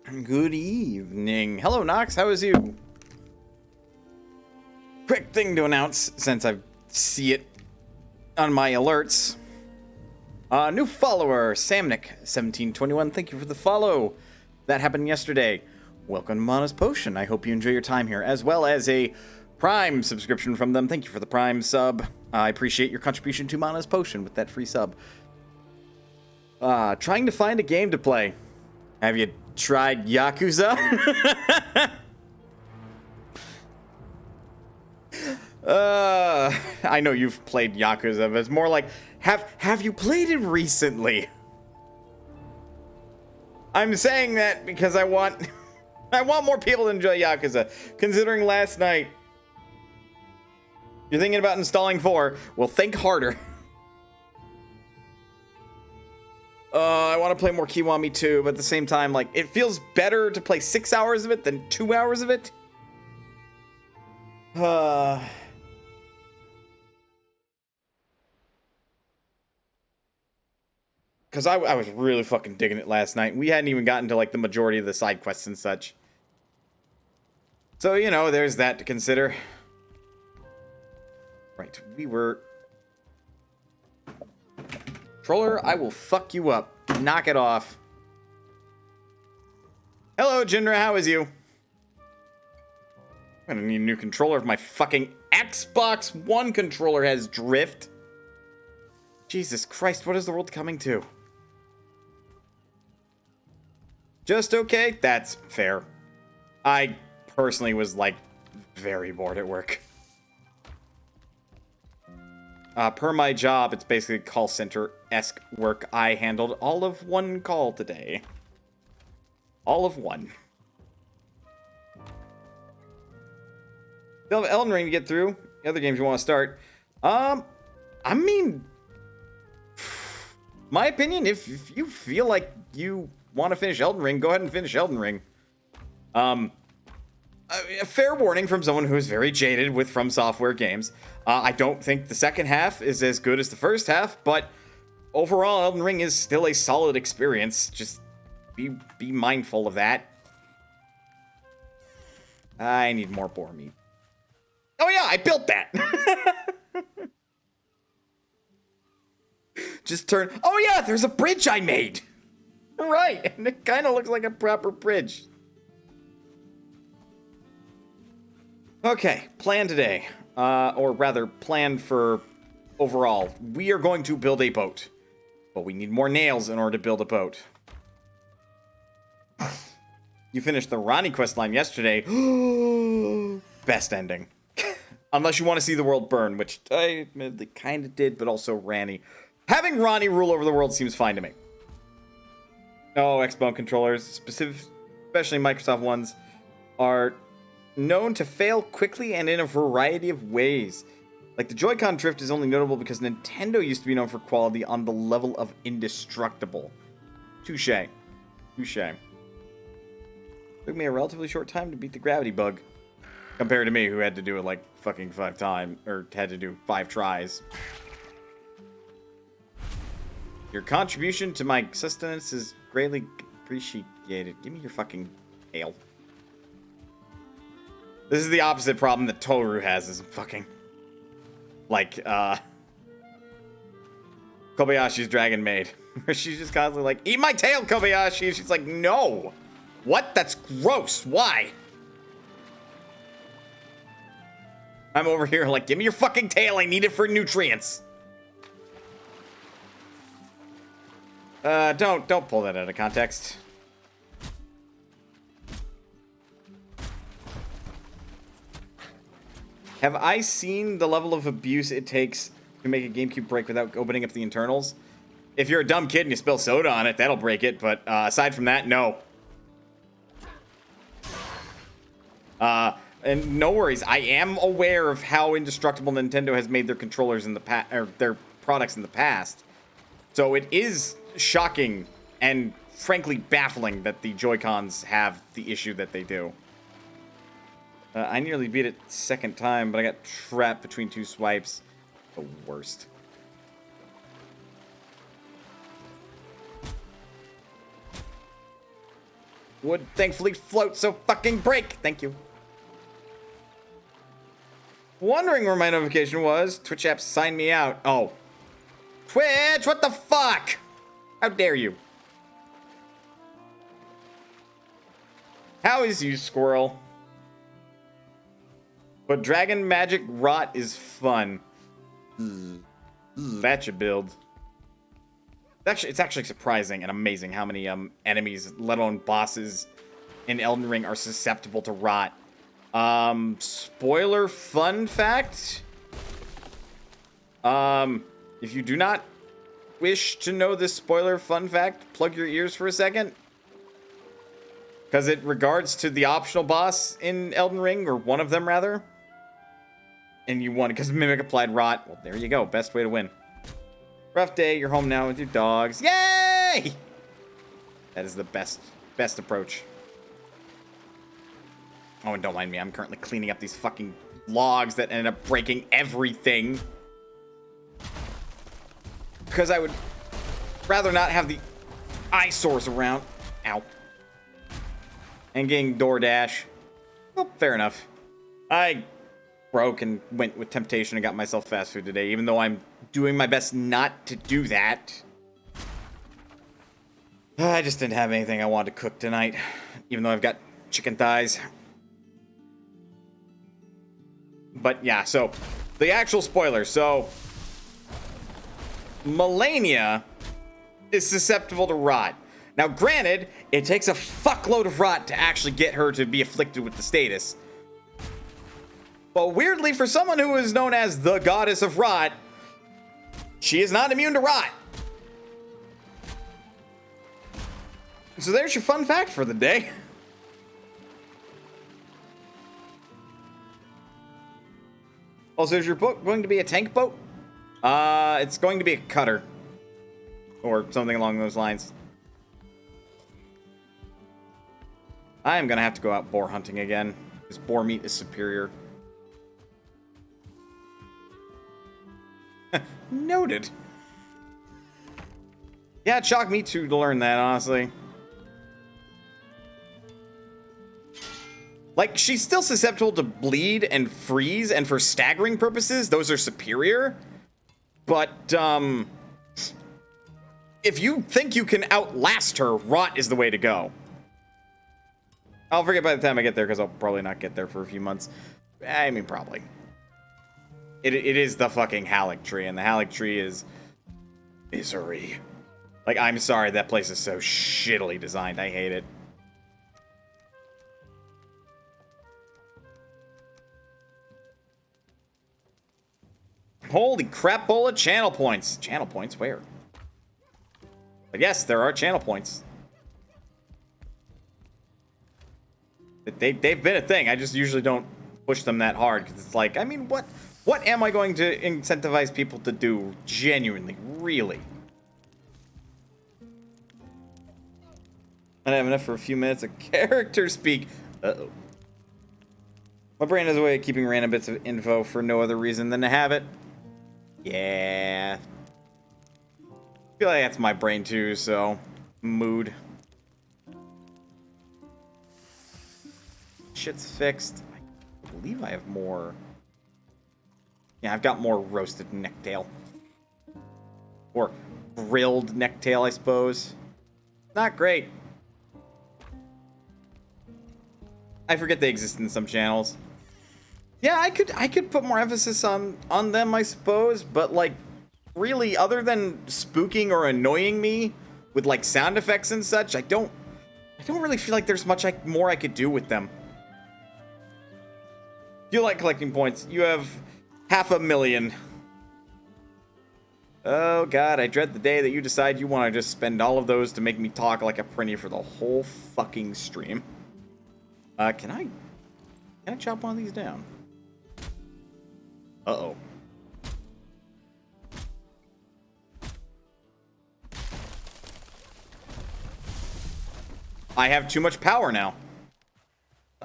Good evening. Hello, Nox. How is you? Quick thing to announce since I see it on my alerts. New follower, Samnick1721. Thank you for the follow. That happened yesterday. Welcome to Mana's Potion. I hope you enjoy your time here, as well as a Prime subscription from them. Thank you for the Prime sub. I appreciate your contribution to Mana's Potion with that free sub. Trying to find a game to play. Have you tried Yakuza? I know you've played Yakuza, but it's more like, have you played it recently? I'm saying that because I want more people to enjoy Yakuza. Considering last night, you're thinking about installing 4. Well, think harder. I want to play more Kiwami too, but at the same time, like, it feels better to play 6 hours of it than 2 hours of it. Because I was really fucking digging it last night. We hadn't even gotten to, like, the majority of the side quests and such. So, you know, there's that to consider. Right, we were... Controller, I will fuck you up. Knock it off. Hello, Jinra, how is you? I'm gonna need a new controller if my fucking Xbox One controller has drift. Jesus Christ, what is the world coming to? Just okay? That's fair. I personally was, like, very bored at work. Per my job, it's basically call center-esque work. I handled all of one call today. All of one. Still have Elden Ring to get through. The other games you want to start. I mean, my opinion, if you feel like you want to finish Elden Ring, go ahead and finish Elden Ring. A fair warning from someone who is very jaded with From Software games. I don't think the second half is as good as the first half, but overall, Elden Ring is still a solid experience. Just be mindful of that. I need more boar meat. Oh yeah, I built that! Just turn... Oh yeah, there's a bridge I made! Right, and it kind of looks like a proper bridge. Okay, plan today. Or rather, plan for overall. We are going to build a boat. But we need more nails in order to build a boat. You finished the Ranni questline yesterday. Best ending. Unless you want to see the world burn, which I admittedly kind of did, but also Ranni. Having Ranni rule over the world seems fine to me. Oh, Xbox controllers, especially Microsoft ones, are known to fail quickly and in a variety of ways. Like, the Joy-Con drift is only notable because Nintendo used to be known for quality on the level of indestructible. Touche. Touche. Took me a relatively short time to beat the gravity bug. Compared to me, who had to do it like fucking 5 times, or had to do 5 tries. Your contribution to my sustenance is greatly appreciated. Give me your fucking tail. This is the opposite problem that Toru has, is fucking... Like, Kobayashi's Dragon Maid. Where she's just constantly like, eat my tail, Kobayashi! And she's like, no! What? That's gross! Why? I'm over here like, give me your fucking tail, I need it for nutrients! Don't pull that out of context. Have I seen the level of abuse it takes to make a GameCube break without opening up the internals? If you're a dumb kid and you spill soda on it, that'll break it, but aside from that, no. And no worries, I am aware of how indestructible Nintendo has made their controllers in the past, or their products in the past. So it is shocking and frankly baffling that the Joy-Cons have the issue that they do. I nearly beat it second time, but I got trapped between 2 swipes. The worst. Would thankfully float, so fucking break. Thank you. Wondering where my notification was. Twitch app signed me out. Oh. Twitch, what the fuck? How dare you? How is you, squirrel? But dragon magic rot is fun. That should build. It's actually surprising and amazing how many enemies, let alone bosses, in Elden Ring are susceptible to rot. Spoiler fun fact. If you do not wish to know this spoiler fun fact, plug your ears for a second. Because it regards to the optional boss in Elden Ring, or one of them rather. And you won because Mimic applied rot. Well, there you go. Best way to win. Rough day. You're home now with your dogs. Yay! That is the best approach. Oh, and don't mind me. I'm currently cleaning up these fucking logs that ended up breaking everything. Because I would rather not have the eyesores around. Ow. And getting DoorDash. Well, fair enough. I broke and went with temptation and got myself fast food today, even though I'm doing my best not to do that. I just didn't have anything I wanted to cook tonight, even though I've got chicken thighs. But yeah, so the actual spoiler. So Melania is susceptible to rot. Now, granted, it takes a fuckload of rot to actually get her to be afflicted with the status. But weirdly, for someone who is known as the goddess of rot, she is not immune to rot. So there's your fun fact for the day. Also, is your boat going to be a tank boat? It's going to be a cutter. Or something along those lines. I am going to have to go out boar hunting again, because boar meat is superior. Noted. Yeah, it shocked me too to learn that, honestly. Like, she's still susceptible to bleed and freeze, and for staggering purposes, those are superior. But, if you think you can outlast her, rot is the way to go. I'll forget by the time I get there, because I'll probably not get there for a few months. I mean, probably. It is the fucking Halleck tree, and the Halleck tree is misery. Like, I'm sorry, that place is so shittily designed. I hate it. Holy crap, bowl of channel points. Channel points? Where? But yes, there are channel points. They've been a thing. I just usually don't push them that hard, because it's like, I mean, what am I going to incentivize people to do genuinely, really? I don't have enough for a few minutes of character speak. Uh-oh. My brain has a way of keeping random bits of info for no other reason than to have it. Yeah. I feel like that's my brain too, so mood. Shit's fixed. I believe I have more. Yeah, I've got more roasted necktail. Or grilled necktail, I suppose. Not great. I forget they exist in some channels. Yeah, I could put more emphasis on them, I suppose, but like really, other than spooking or annoying me with like sound effects and such, I don't really feel like there's much more I could do with them. If you like collecting points, you have 500,000. Oh god, I dread the day that you decide you want to just spend all of those to make me talk like a prinny for the whole fucking stream. Can I chop one of these down? Uh-oh. I have too much power now.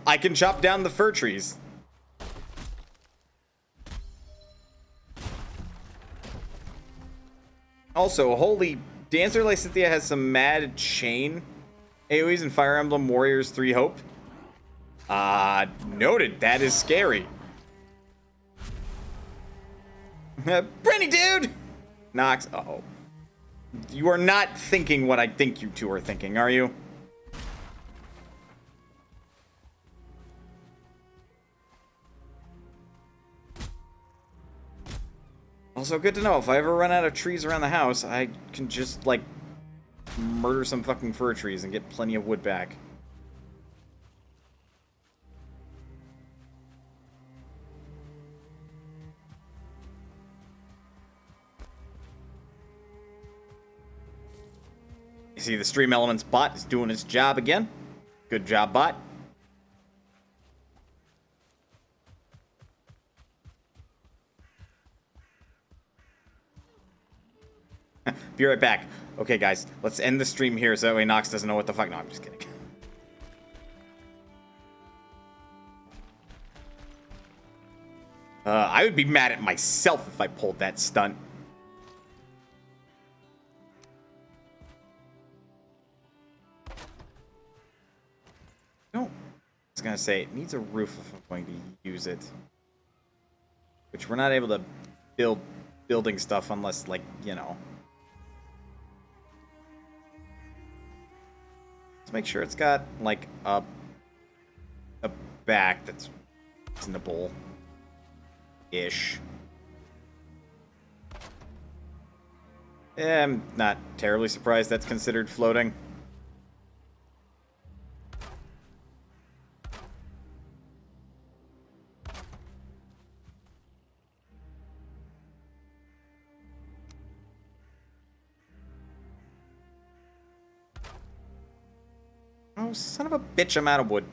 I can chop down the fir trees. Also, holy, Dancer Lysithia has some mad chain AoEs in Fire Emblem Warriors 3 Hope. Noted. That is scary. Brenny, dude! Nox. Uh-oh. You are not thinking what I think you two are thinking, are you? Also, good to know. If I ever run out of trees around the house, I can just, like, murder some fucking fir trees and get plenty of wood back. You see the Stream Elements bot is doing its job again. Good job, bot. Be right back. Okay, guys, let's end the stream here so that way Nox doesn't know what the fuck. No, I'm just kidding. I would be mad at myself if I pulled that stunt. No. I was gonna say, it needs a roof if I'm going to use it. Which we're not able to build building stuff unless, like, you know. Let's make sure it's got, like, a back that's reasonable-ish. I'm not terribly surprised that's considered floating. Oh, son of a bitch, I'm out of wood.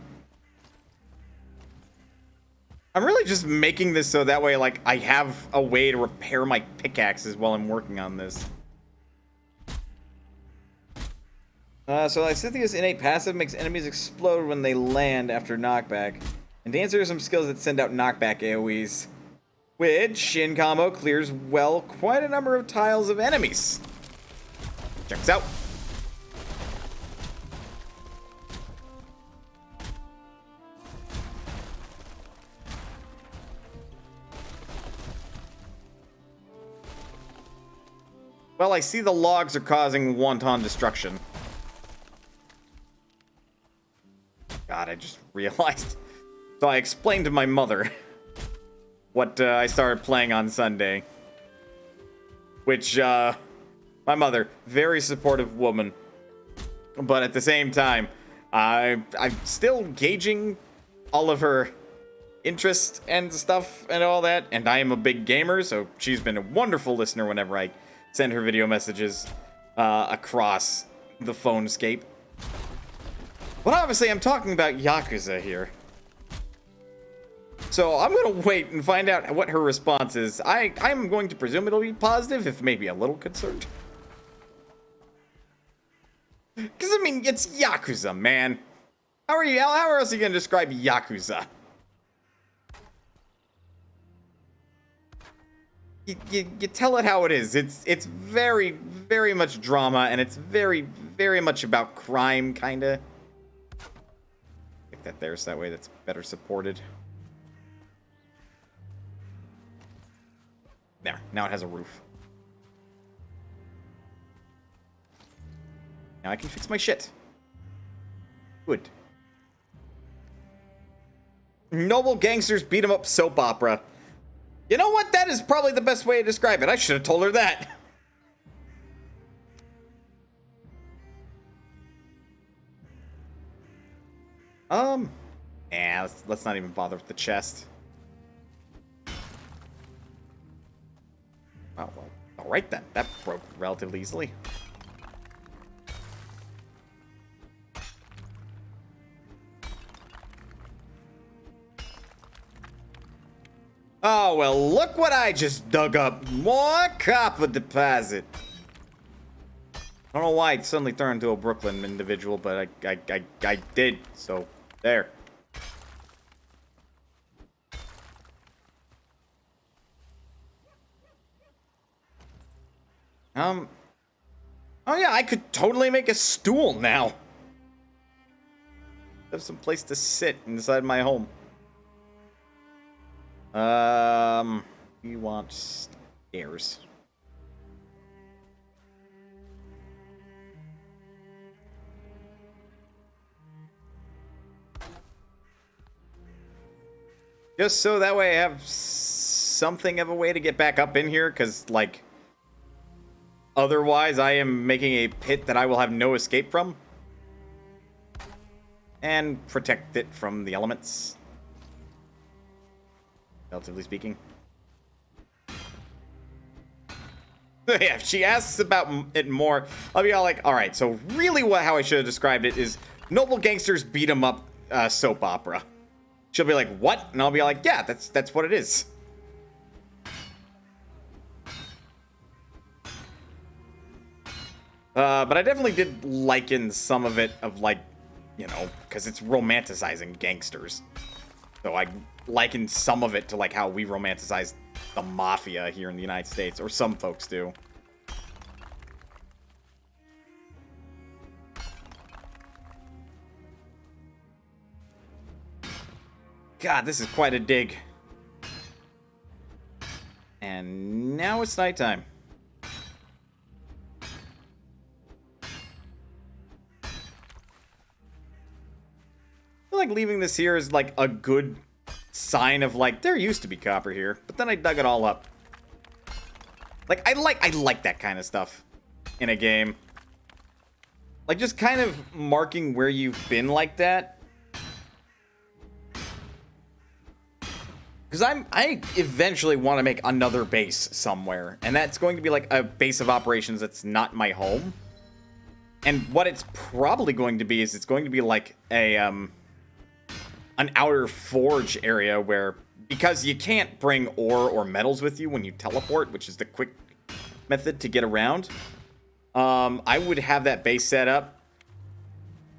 I'm really just making this so that way, like, I have a way to repair my pickaxes while I'm working on this. So Lysithia's innate passive makes enemies explode when they land after knockback. And to answer some skills that send out knockback AoEs. Which, in combo, clears, well, quite a number of tiles of enemies. Check this out. Well, I see the logs are causing wanton destruction. God, I just realized. So I explained to my mother what I started playing on Sunday. Which, my mother, very supportive woman. But at the same time, I'm still gauging all of her interest and stuff and all that. And I am a big gamer, so she's been a wonderful listener whenever I send her video messages across the phonescape. But obviously, I'm talking about Yakuza here. So I'm going to wait and find out what her response is. I'm going to presume it'll be positive, if maybe a little concerned. Because, I mean, it's Yakuza, man. How else are you going to describe Yakuza? You tell it how it is. It's very, very much drama, and it's very, very much about crime, kind of. Like that there, so that way that's better supported. There, now it has a roof. Now I can fix my shit. Good. Noble gangsters beat 'em up soap opera. You know what? That is probably the best way to describe it. I should have told her that. Let's not even bother with the chest. Oh, well, alright then. That broke relatively easily. Oh, well, look what I just dug up. More copper deposit. I don't know why it suddenly turned into a Brooklyn individual, but I did, so there. Oh yeah, I could totally make a stool now. Have some place to sit inside my home. We want stairs. Just so that way I have something of a way to get back up in here, because, like, otherwise I am making a pit that I will have no escape from. And protect it from the elements. Relatively speaking. Yeah, if she asks about it more, I'll be all like, alright, so really how I should have described it is noble gangsters beat 'em up soap opera. She'll be like, what? And I'll be like, yeah, that's what it is. But I definitely did liken some of it of, like, you know, because it's romanticizing gangsters. So I likened some of it to, like, how we romanticize the mafia here in the United States, or some folks do. God, this is quite a dig. And now it's nighttime. I feel like leaving this here is like a good sign of, like, there used to be copper here, but then I dug it all up. Like, I like that kind of stuff in a game. Like, just kind of marking where you've been like that. Because I eventually want to make another base somewhere, and that's going to be like a base of operations that's not my home. And what it's probably going to be is it's going to be like a an outer forge area where, because you can't bring ore or metals with you when you teleport, which is the quick method to get around, I would have that base set up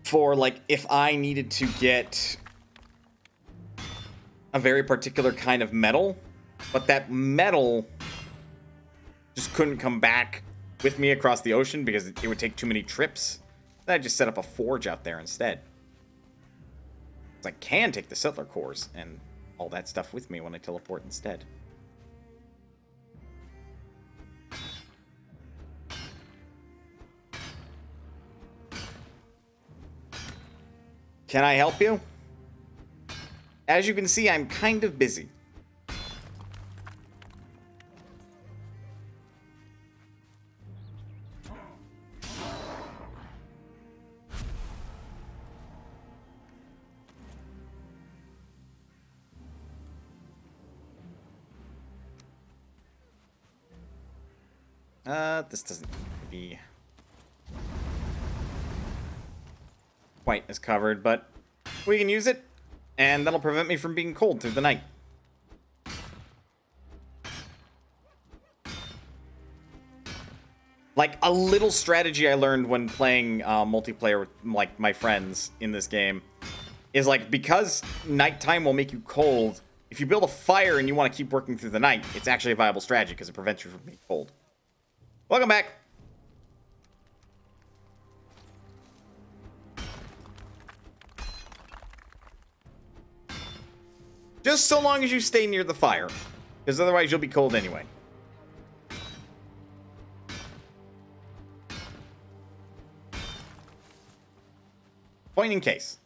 for, like, if I needed to get a very particular kind of metal, but that metal just couldn't come back with me across the ocean because it would take too many trips. Then I just set up a forge out there instead. So I can take the settler cores and all that stuff with me when I teleport instead. Can I help you? As you can see, I'm kind of busy. This doesn't need to be quite as covered, but we can use it, and that'll prevent me from being cold through the night. Like, a little strategy I learned when playing multiplayer with, like, my friends in this game is, like, because nighttime will make you cold, if you build a fire and you want to keep working through the night, it's actually a viable strategy because it prevents you from being cold. Welcome back. Just so long as you stay near the fire, because otherwise you'll be cold anyway. Point in case.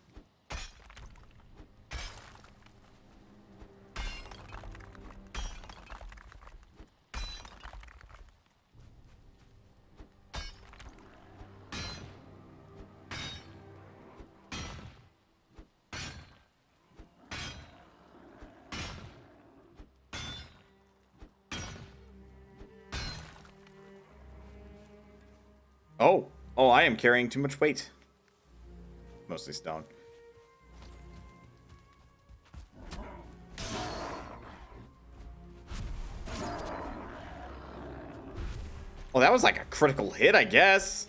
Oh, I am carrying too much weight. Mostly stone. Well, that was like a critical hit, I guess.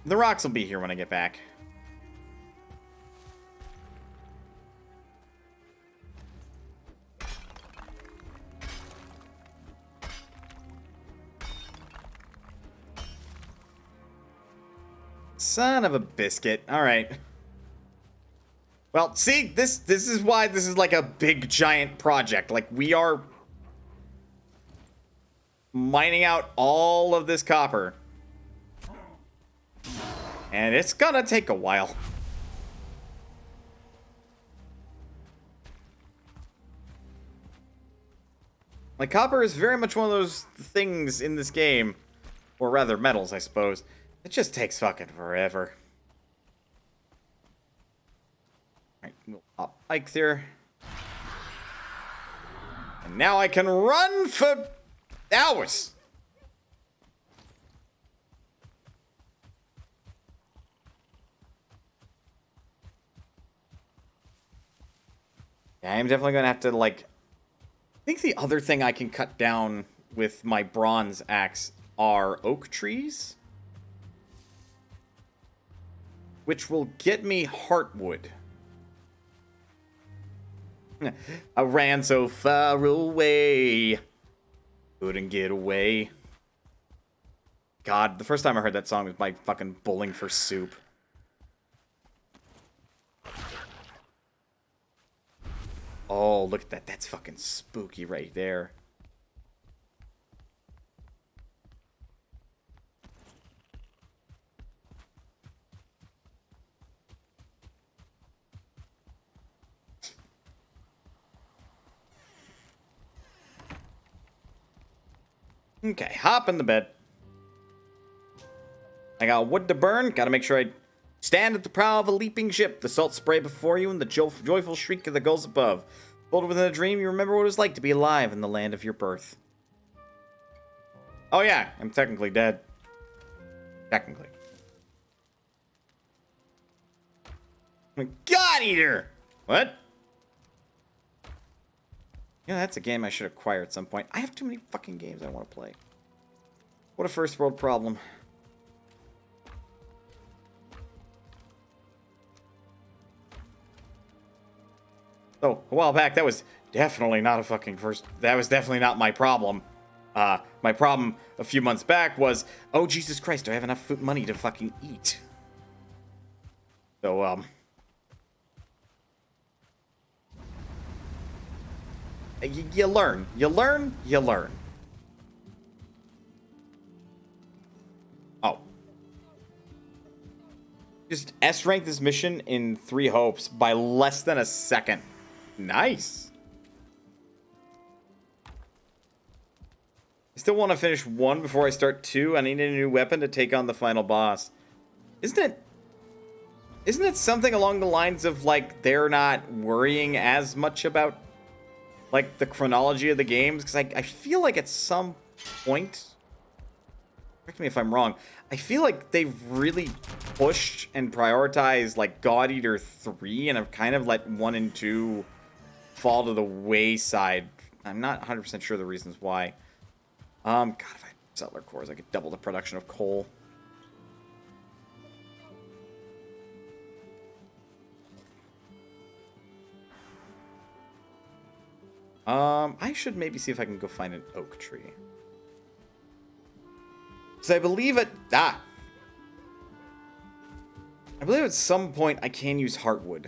The rocks will be here when I get back. Son of a biscuit. All right. Well, see, this is why this is like a big giant project. Like, we are mining out all of this copper. And it's gonna take a while. Like, copper is very much one of those things in this game, or rather metals, I suppose. It just takes fucking forever. Alright, we'll pop bike there. And now I can run for hours. Yeah, I'm definitely gonna have to, like... I think the other thing I can cut down with my bronze axe are oak trees. Which will get me heartwood. I ran so far away. Couldn't get away. God, the first time I heard that song was by fucking Bowling for Soup. Oh, look at that. That's fucking spooky right there. Okay, hop in the bed. I got wood to burn. Gotta make sure I stand at the prow of a leaping ship. The salt spray before you and the joyful shriek of the gulls above. Folded within a dream, you remember what it was like to be alive in the land of your birth. Oh yeah, I'm technically dead. Technically. God Eater! What? Yeah, that's a game I should acquire at some point. I have too many fucking games I want to play. What a first world problem. Oh, a while back, that was definitely not a fucking first... That was definitely not my problem. My problem a few months back was, oh, Jesus Christ, do I have enough money to fucking eat? So, you learn. You learn, you learn. Oh. Just S-rank this mission in 3 hopes by less than a second. Nice. I still want to finish 1 before I start 2. I need a new weapon to take on the final boss. Isn't it something along the lines of, like, they're not worrying as much about, like, the chronology of the games? Because I feel like at some point, correct me if I'm wrong, I feel like they've really pushed and prioritized, like, God Eater 3 and have kind of let 1 and 2 fall to the wayside. I'm not 100% sure the reasons why. God, if I had settler cores, I could double the production of coal. I should maybe see if I can go find an oak tree. Because I believe I believe at some point I can use heartwood.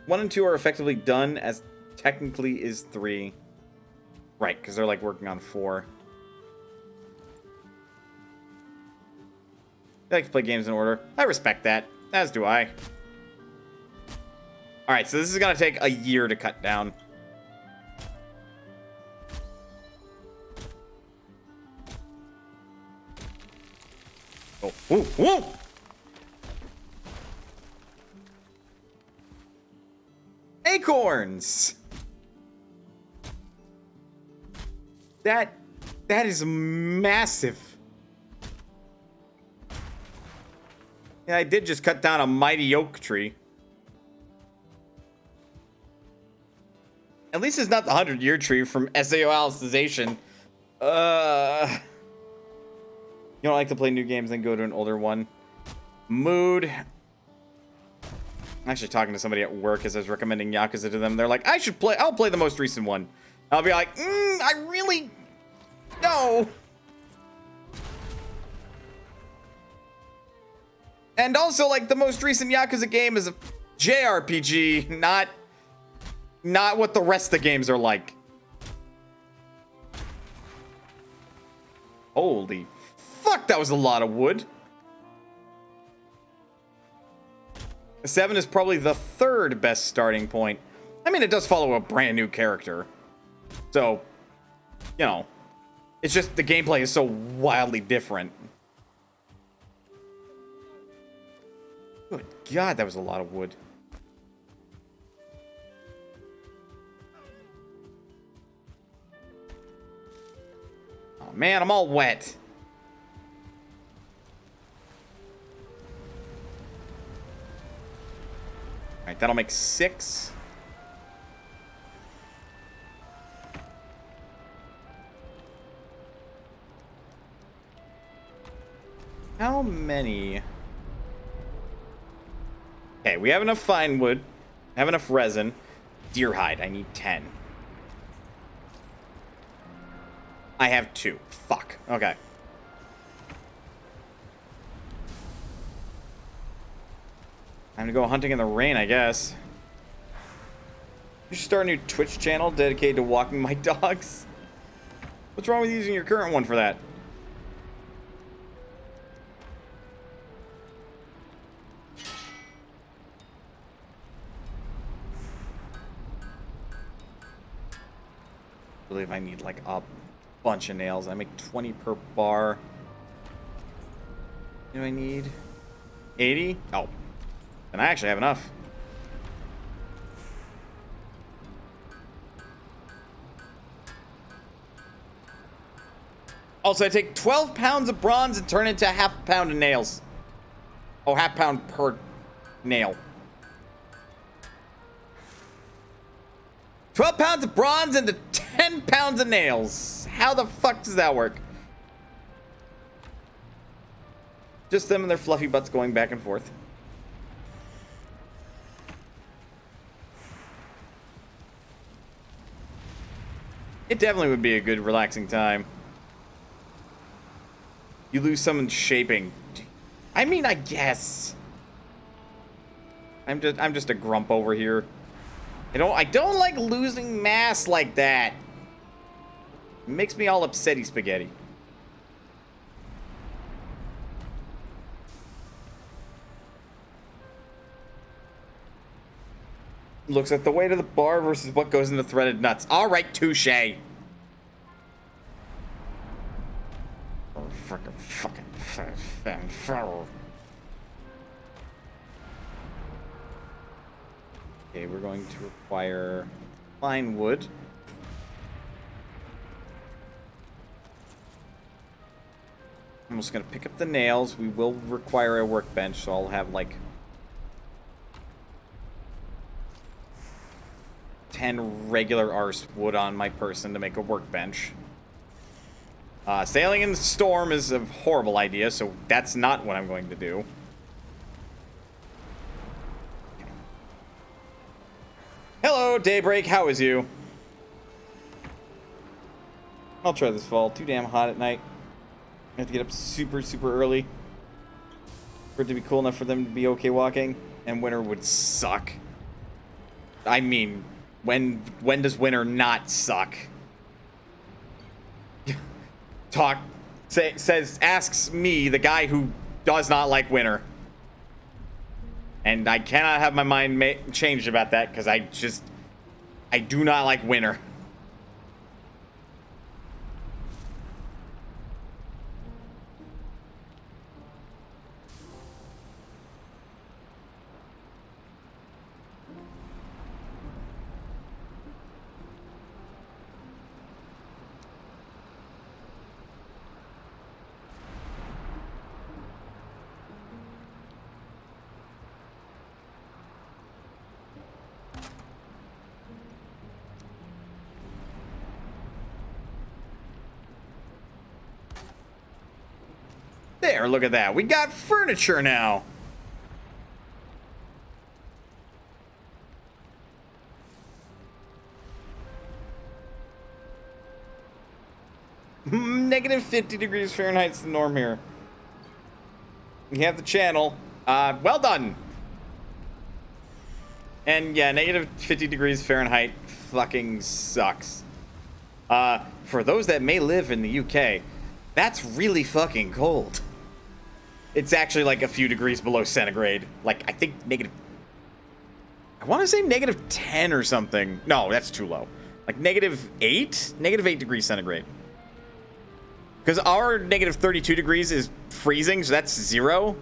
1 and 2 are effectively done, as technically is 3. Right, because they're like working on 4. I like to play games in order. I respect that, as do I. Alright, so this is going to take a year to cut down. Oh, ooh, ooh! Acorns! That is massive. Yeah, I did just cut down a mighty oak tree. At least it's not the 100-year tree from SAO Alicization. You don't like to play new games, then go to an older one. Mood. I'm actually talking to somebody at work as I was recommending Yakuza to them. They're like, I'll play the most recent one. I'll be like, I really... No. And also, like, the most recent Yakuza game is a JRPG, not what the rest of the games are like. Holy fuck, that was a lot of wood. 7 is probably the third best starting point. I mean, it does follow a brand new character. So, you know, it's just the gameplay is so wildly different. Good God, that was a lot of wood. Oh man, I'm all wet. All right, that'll make 6. How many? Okay, we have enough fine wood. Have enough resin. Deer hide, I need 10. I have 2. Fuck. Okay. Time to go hunting in the rain, I guess. You should start a new Twitch channel dedicated to walking my dogs. What's wrong with using your current one for that? I believe I need like a bunch of nails. I make 20 per bar. Do I need 80? Oh. And I actually have enough. Also, I take 12 pounds of bronze and turn it into a half pound of nails. Oh, half pound per nail. 12 pounds of bronze into 10 pounds of nails. How the fuck does that work? Just them and their fluffy butts going back and forth. It definitely would be a good relaxing time. You lose someone's shaping. I mean, I guess. I'm just a grump over here. I don't like losing mass like that. It makes me all upsetty spaghetti. Looks at the weight of the bar versus what goes into threaded nuts. All right, touche. Fucking. Okay, we're going to require fine wood. I'm just going to pick up the nails. We will require a workbench, so I'll have like 10 regular arse wood on my person to make a workbench. Sailing in the storm is a horrible idea, so that's not what I'm going to do. Hello, Daybreak. How is you? I'll try this fall. Too damn hot at night. I have to get up super, super early for it to be cool enough for them to be okay walking. And winter would suck. I mean, when does winter not suck? Asks me, the guy who does not like winter. And I cannot have my mind changed about that because I do not like winter. There, look at that. We got furniture now. Negative 50 degrees Fahrenheit's the norm here. We have the channel. Well done. And yeah, negative 50 degrees Fahrenheit fucking sucks. For those that may live in the UK, that's really fucking cold. It's actually like a few degrees below centigrade. Like, I think I want to say negative 10 or something. No, that's too low. Like negative 8? Negative 8 degrees centigrade. Because our negative 32 degrees is freezing, so that's 0.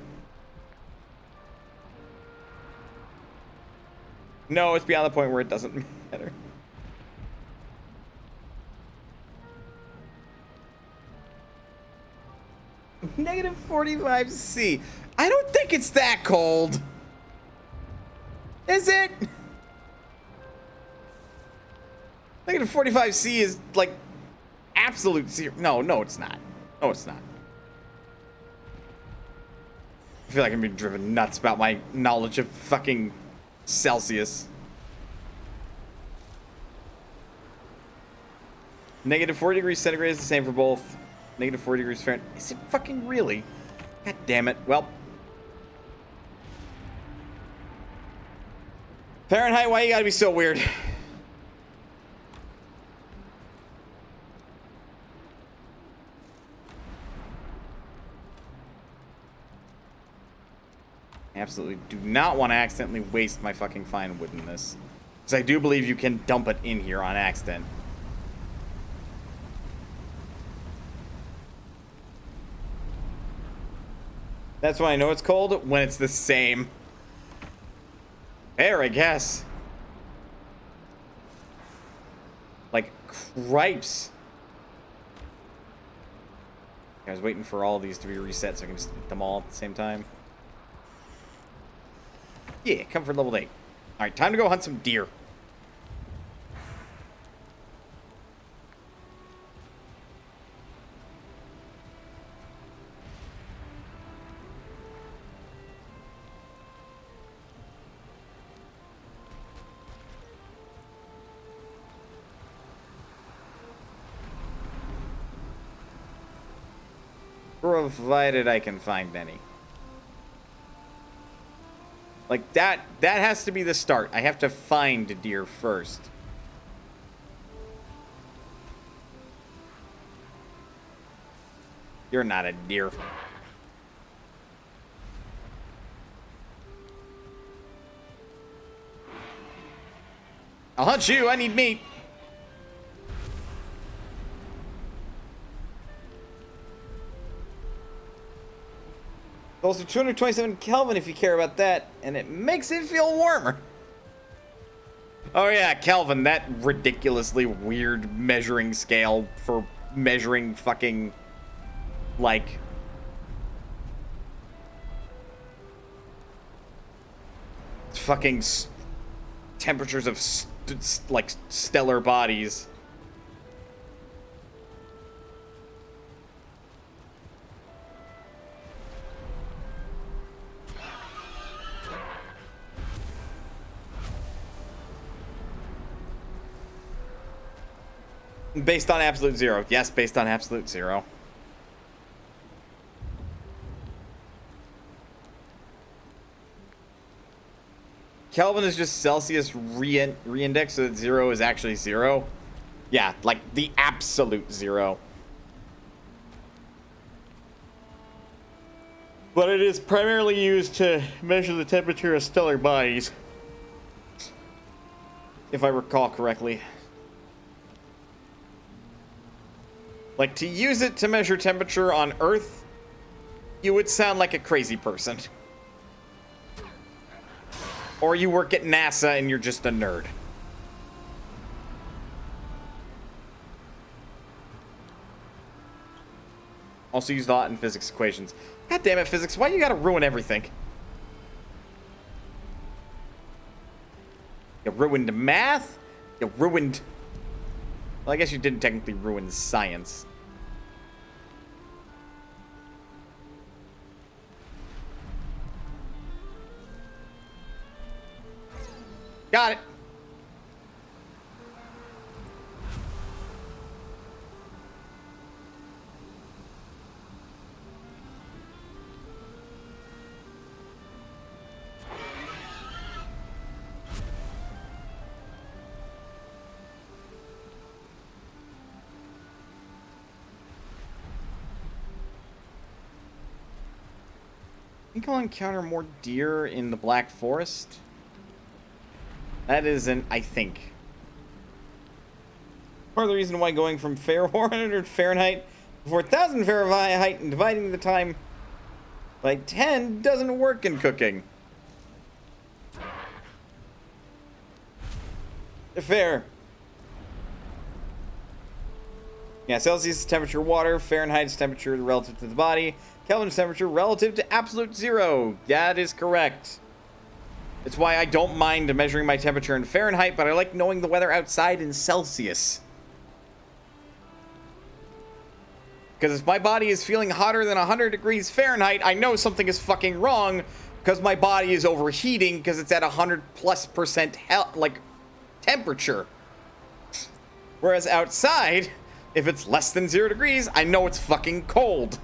No, it's beyond the point where it doesn't matter. Negative 45C. I don't think it's that cold. Is it? Negative 45C is like absolute zero. No, it's not. No, it's not. I feel like I'm being driven nuts about my knowledge of fucking Celsius. Negative 40 degrees centigrade is the same for both. Negative 40 degrees Fahrenheit. Is it fucking really? God damn it. Well. Fahrenheit, why you gotta be so weird? Absolutely do not want to accidentally waste my fucking fine wood in this. Because I do believe you can dump it in here on accident. That's when I know it's cold, when it's the same. Air, I guess. Like, cripes. I was waiting for all of these to be reset so I can just eat them all at the same time. Yeah, comfort level 8. Alright, time to go hunt some deer. Provided I can find any. Like, that has to be the start. I have to find a deer first. You're not a deer. I'll hunt you. I need meat. Also 227 Kelvin if you care about that, and it makes it feel warmer. Oh yeah, Kelvin, that ridiculously weird measuring scale for measuring fucking, like, fucking temperatures of like stellar bodies. Based on absolute zero. Yes, based on absolute zero. Kelvin is just Celsius re-index, so that 0 is actually 0. Yeah, like the absolute 0. But it is primarily used to measure the temperature of stellar bodies, if I recall correctly. Like, to use it to measure temperature on Earth, you would sound like a crazy person. Or you work at NASA and you're just a nerd. Also used a lot in physics equations. God damn it, physics, why you gotta ruin everything? You ruined math? You ruined... Well, I guess you didn't technically ruin science. think I'll encounter more deer in the Black Forest. That is an I think. Part of the reason why going from 400 Fahrenheit to 4,000 Fahrenheit and dividing the time by 10 doesn't work in cooking. Fair. Yeah, Celsius is temperature water, Fahrenheit is temperature relative to the body, Kelvin is temperature relative to absolute zero. That is correct. It's why I don't mind measuring my temperature in Fahrenheit, but I like knowing the weather outside in Celsius. Because if my body is feeling hotter than 100 degrees Fahrenheit, I know something is fucking wrong because my body is overheating because it's at 100+% temperature. Whereas outside, if it's less than 0 degrees, I know it's fucking cold.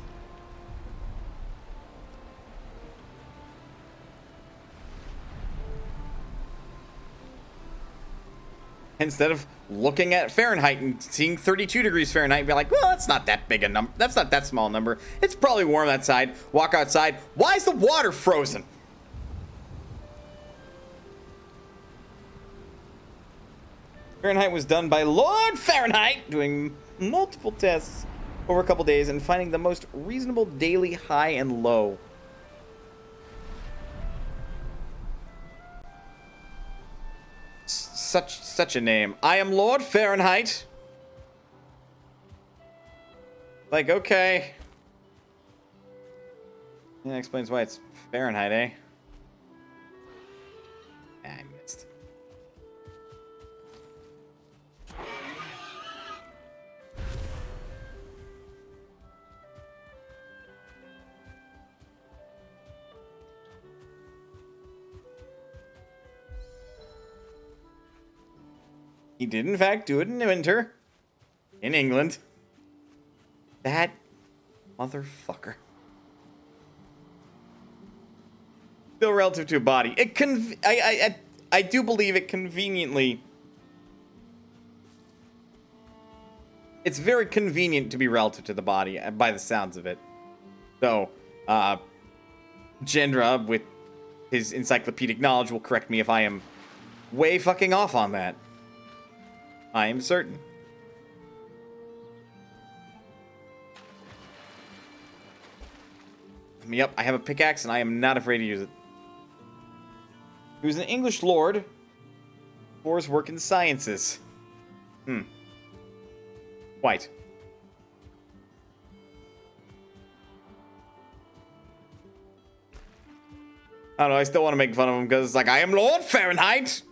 Instead of looking at Fahrenheit and seeing 32 degrees Fahrenheit and be like, well, that's not that big a number. That's not that small a number. It's probably warm outside. Walk outside. Why is the water frozen? Fahrenheit was done by Lord Fahrenheit, doing multiple tests over a couple days and finding the most reasonable daily high and low. Such a name. I am Lord Fahrenheit. Like, okay. Yeah, that explains why it's Fahrenheit, eh? I missed. He did, in fact, do it in winter. In England. That motherfucker. Still relative to a body. I do believe it conveniently. It's very convenient to be relative to the body, by the sounds of it. So, Gendra, with his encyclopedic knowledge, will correct me if I am way fucking off on that. I am certain. Yep, I have a pickaxe and I am not afraid to use it. He was an English lord for his work in the sciences. White. I don't know, I still want to make fun of him because it's like, I am Lord Fahrenheit!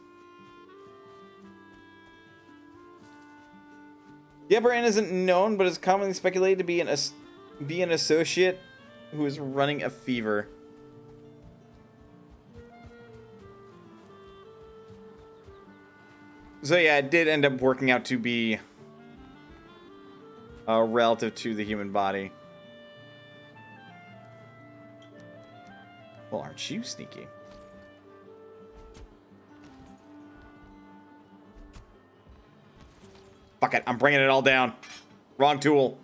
The upper end isn't known, but is commonly speculated to be an associate who is running a fever. So yeah, it did end up working out to be relative to the human body. Well, aren't you sneaky? Fuck it, I'm bringing it all down. Wrong tool.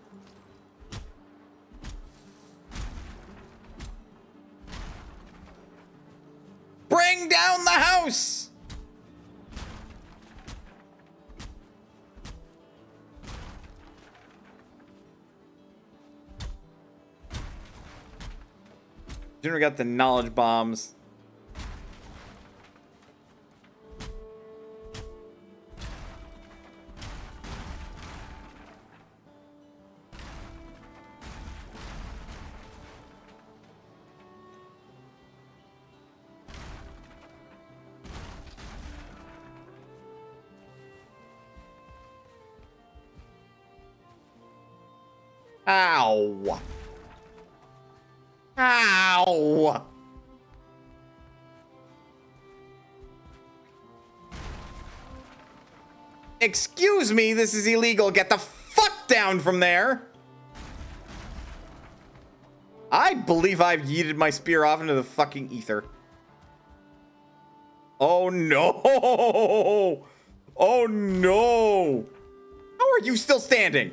Bring down the house! Then we got the knowledge bombs. Ow. Ow. Excuse me, this is illegal. Get the fuck down from there. I believe I've yeeted my spear off into the fucking ether. Oh no. Oh no. How are you still standing?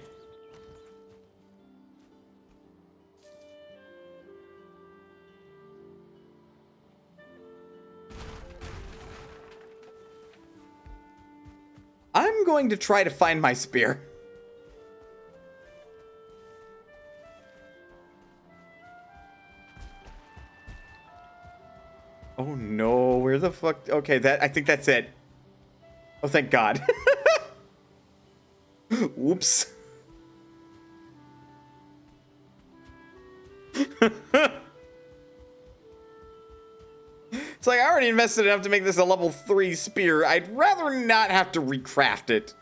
going to try to find my spear. Oh no, where the fuck? Okay, I think that's it. Oh, thank God. Whoops. It's like, I already invested enough to make this a level 3 spear. I'd rather not have to recraft it.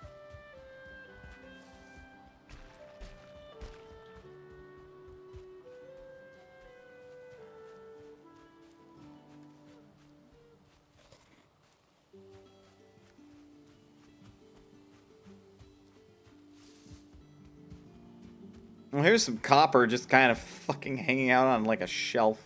Well, here's some copper just kind of fucking hanging out on like a shelf.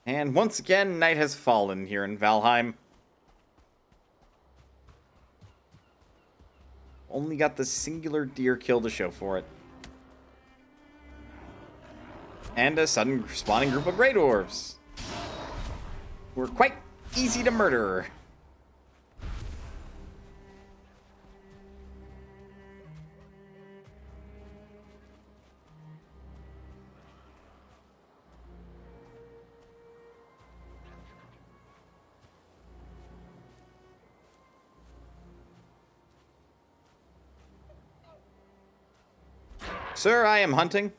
And once again, night has fallen here in Valheim. Only got the singular deer kill to show for it. And a sudden spawning group of Grey Dwarves. Who are quite easy to murder. Sir, I am hunting.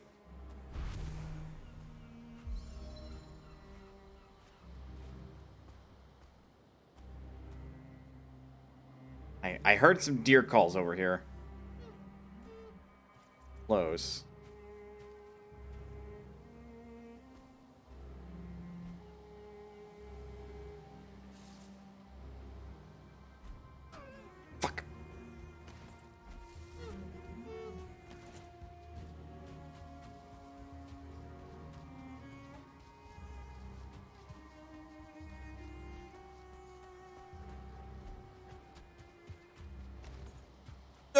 I heard some deer calls over here. Close. Fuck.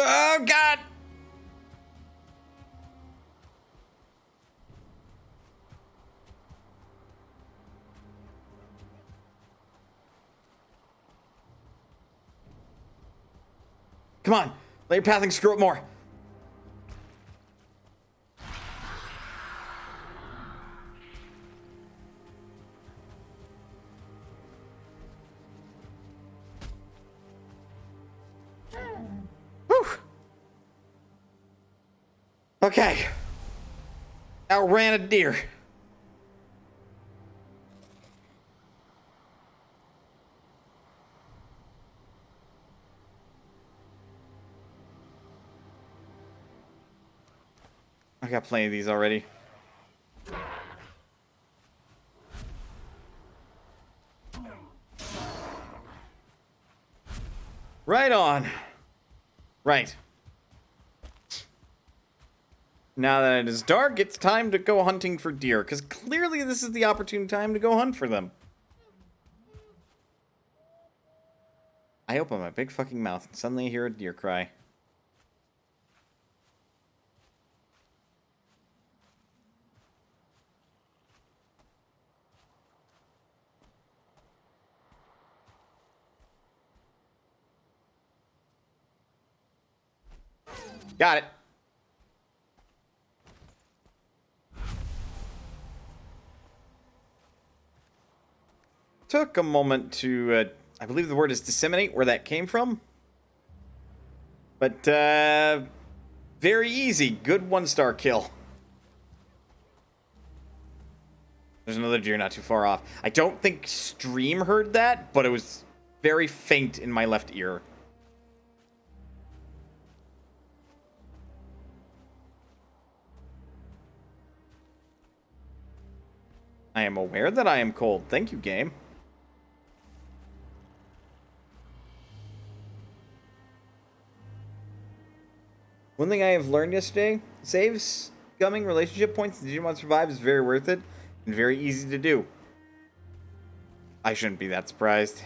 Oh, God! Come on, let your pathing screw up more. Whew. Okay. Outran a deer. I got plenty of these already. Right on. Right. Now that it is dark, it's time to go hunting for deer, because clearly this is the opportune time to go hunt for them. I open my big fucking mouth and suddenly I hear a deer cry. Got it. Took a moment to, I believe the word is disseminate where that came from. But, very easy. Good 1-star kill. There's another deer not too far off. I don't think stream heard that, but it was very faint in my left ear. I am aware that I am cold. Thank you, game. One thing I have learned yesterday, saves, gumming, relationship points, and Digimon Survive is very worth it and very easy to do. I shouldn't be that surprised.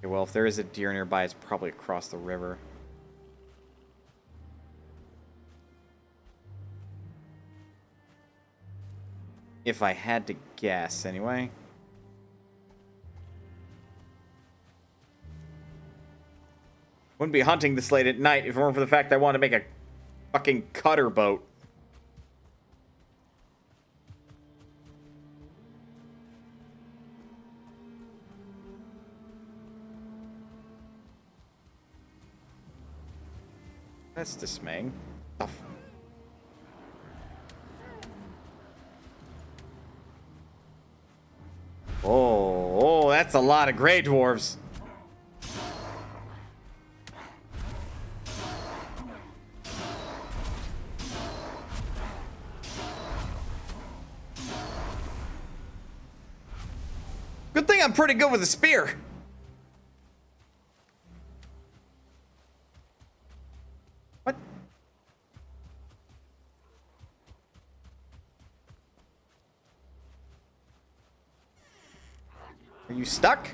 Okay, well, if there is a deer nearby, it's probably across the river. If I had to guess, anyway. Wouldn't be hunting this late at night if it weren't for the fact I want to make a fucking cutter boat. That's dismaying. Oh, that's a lot of gray dwarves. Good thing I'm pretty good with a spear. What? Are you stuck?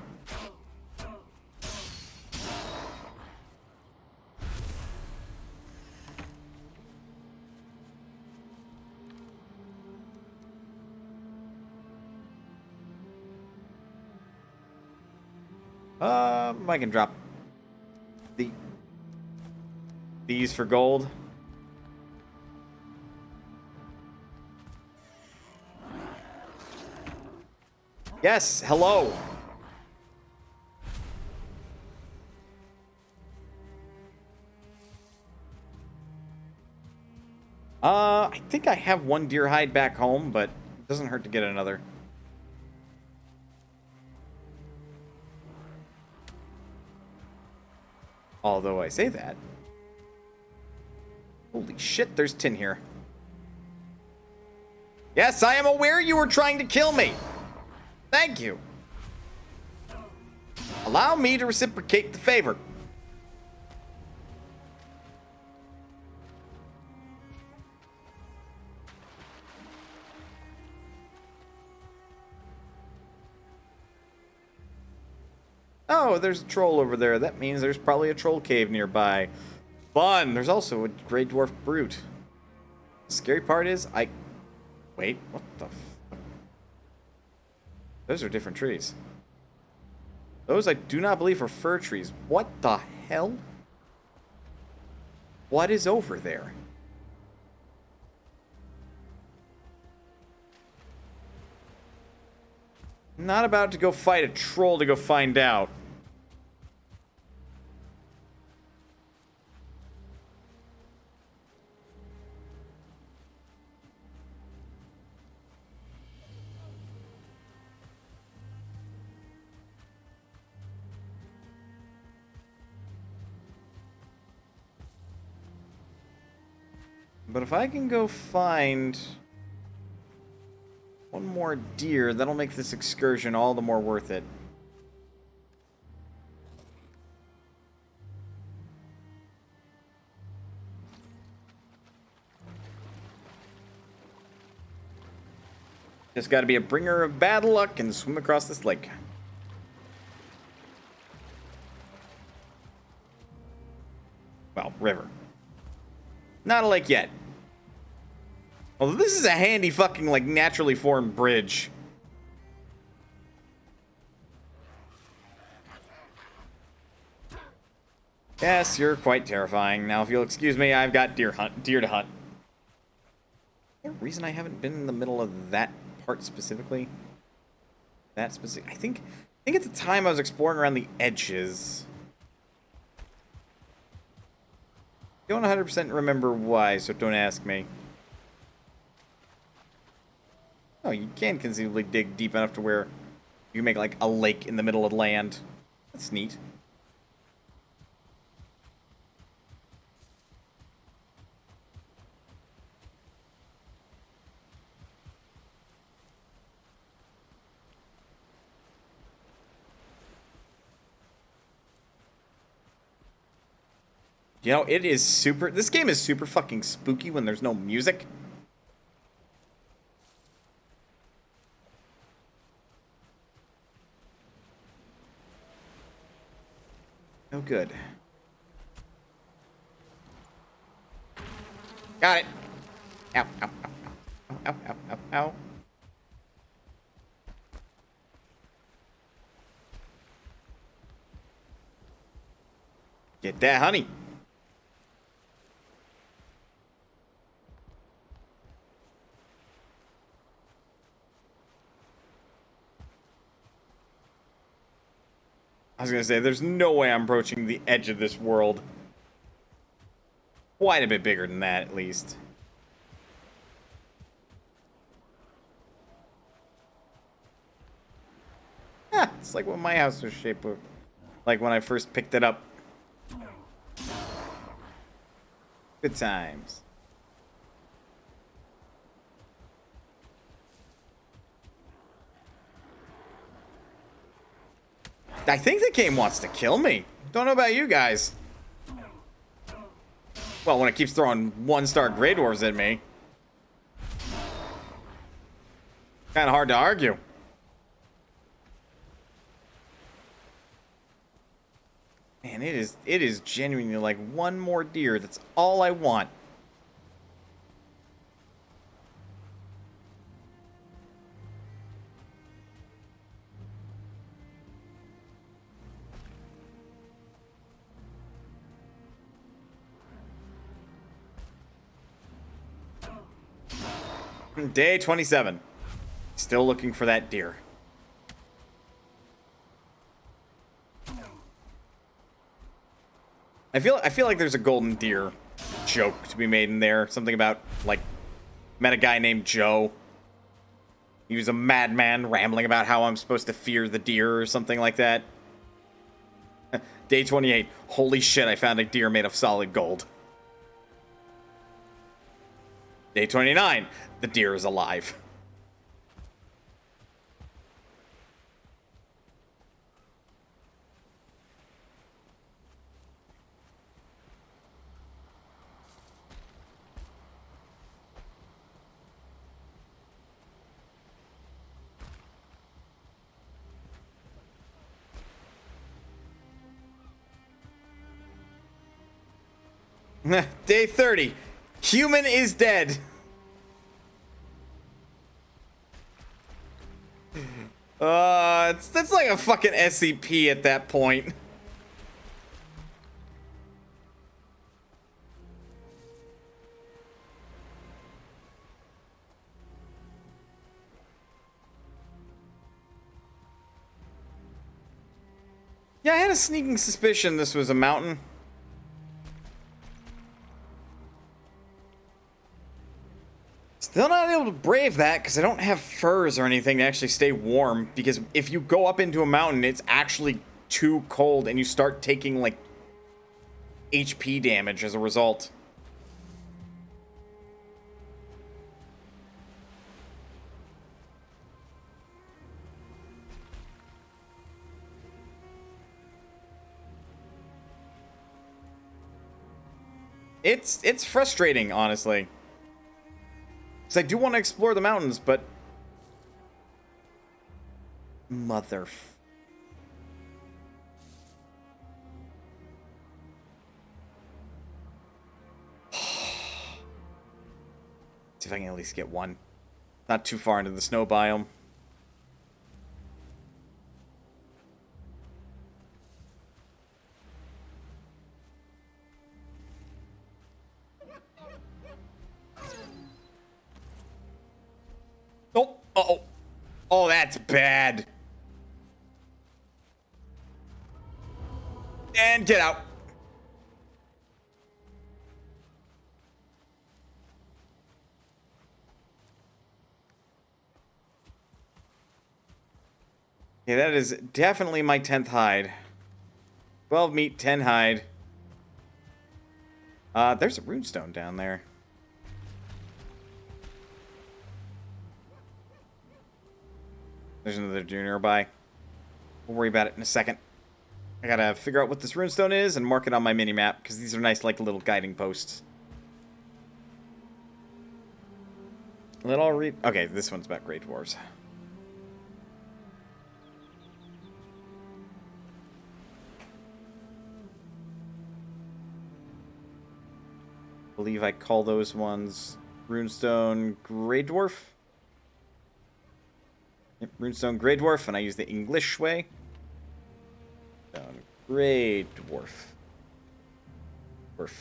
I can drop these for gold. Yes, hello. I think I have one deer hide back home, but it doesn't hurt to get another. Although I say that. Holy shit, there's tin here. Yes, I am aware you were trying to kill me. Thank you. Allow me to reciprocate the favor. Oh, there's a troll over there. That means there's probably a troll cave nearby. Fun! There's also a gray dwarf brute. The scary part is, Wait, what the fuck? Those are different trees. Those I do not believe are fir trees. What the hell? What is over there? Not about to go fight a troll to go find out. But if I can go find one more deer, that'll make this excursion all the more worth it. Just gotta be a bringer of bad luck and swim across this lake. Well, river. Not a lake yet. Although this is a handy fucking, like, naturally formed bridge. Yes, you're quite terrifying. Now, if you'll excuse me, I've got deer to hunt. Is there a reason I haven't been in the middle of that part specifically? That specific... I think at the time I was exploring around the edges. Don't 100% remember why, so don't ask me. Oh, you can conceivably dig deep enough to where you make, like, a lake in the middle of land. That's neat. You know, it is super... This game is super fucking spooky when there's no music. good. Got it. Ow, ow, ow, ow, ow, ow, ow, ow. Get that honey. I was gonna say, there's no way I'm approaching the edge of this world. Quite a bit bigger than that, at least. Ah, it's like what my house was shaped of. Like when I first picked it up. Good times. I think the game wants to kill me. Don't know about you guys. Well, when it keeps throwing 1-star Grey Dwarves at me. Kind of hard to argue. Man, it is genuinely like one more deer. That's all I want. Day 27. Still looking for that deer. I feel like there's a golden deer joke to be made in there. Something about, like, met a guy named Joe. He was a madman rambling about how I'm supposed to fear the deer or something like that. Day 28. Holy shit, I found a deer made of solid gold. Day 29. The deer is alive. Day 30. Human is dead. That's like a fucking SCP at that point. Yeah, I had a sneaking suspicion this was a mountain. Still not able to brave that because I don't have furs or anything to actually stay warm. Because if you go up into a mountain, it's actually too cold and you start taking, like, HP damage as a result. It's frustrating, honestly. Because I do want to explore the mountains, but... Mother... See if I can at least get one. Not too far into the snow biome. Oh, uh-oh. Oh, that's bad. And get out. Yeah, that is definitely my 10th hide. 12 meat, 10 hide. There's a runestone down there. There's another deer nearby. We'll worry about it in a second. I gotta figure out what this runestone is and mark it on my mini-map, because these are nice, like, little guiding posts. Let all read... Okay, this one's about Grey Dwarves. believe I call those ones Runestone Grey Dwarf. Yep, Runestone Grey Dwarf, and I use the English way. Grey Dwarf. Dwarf.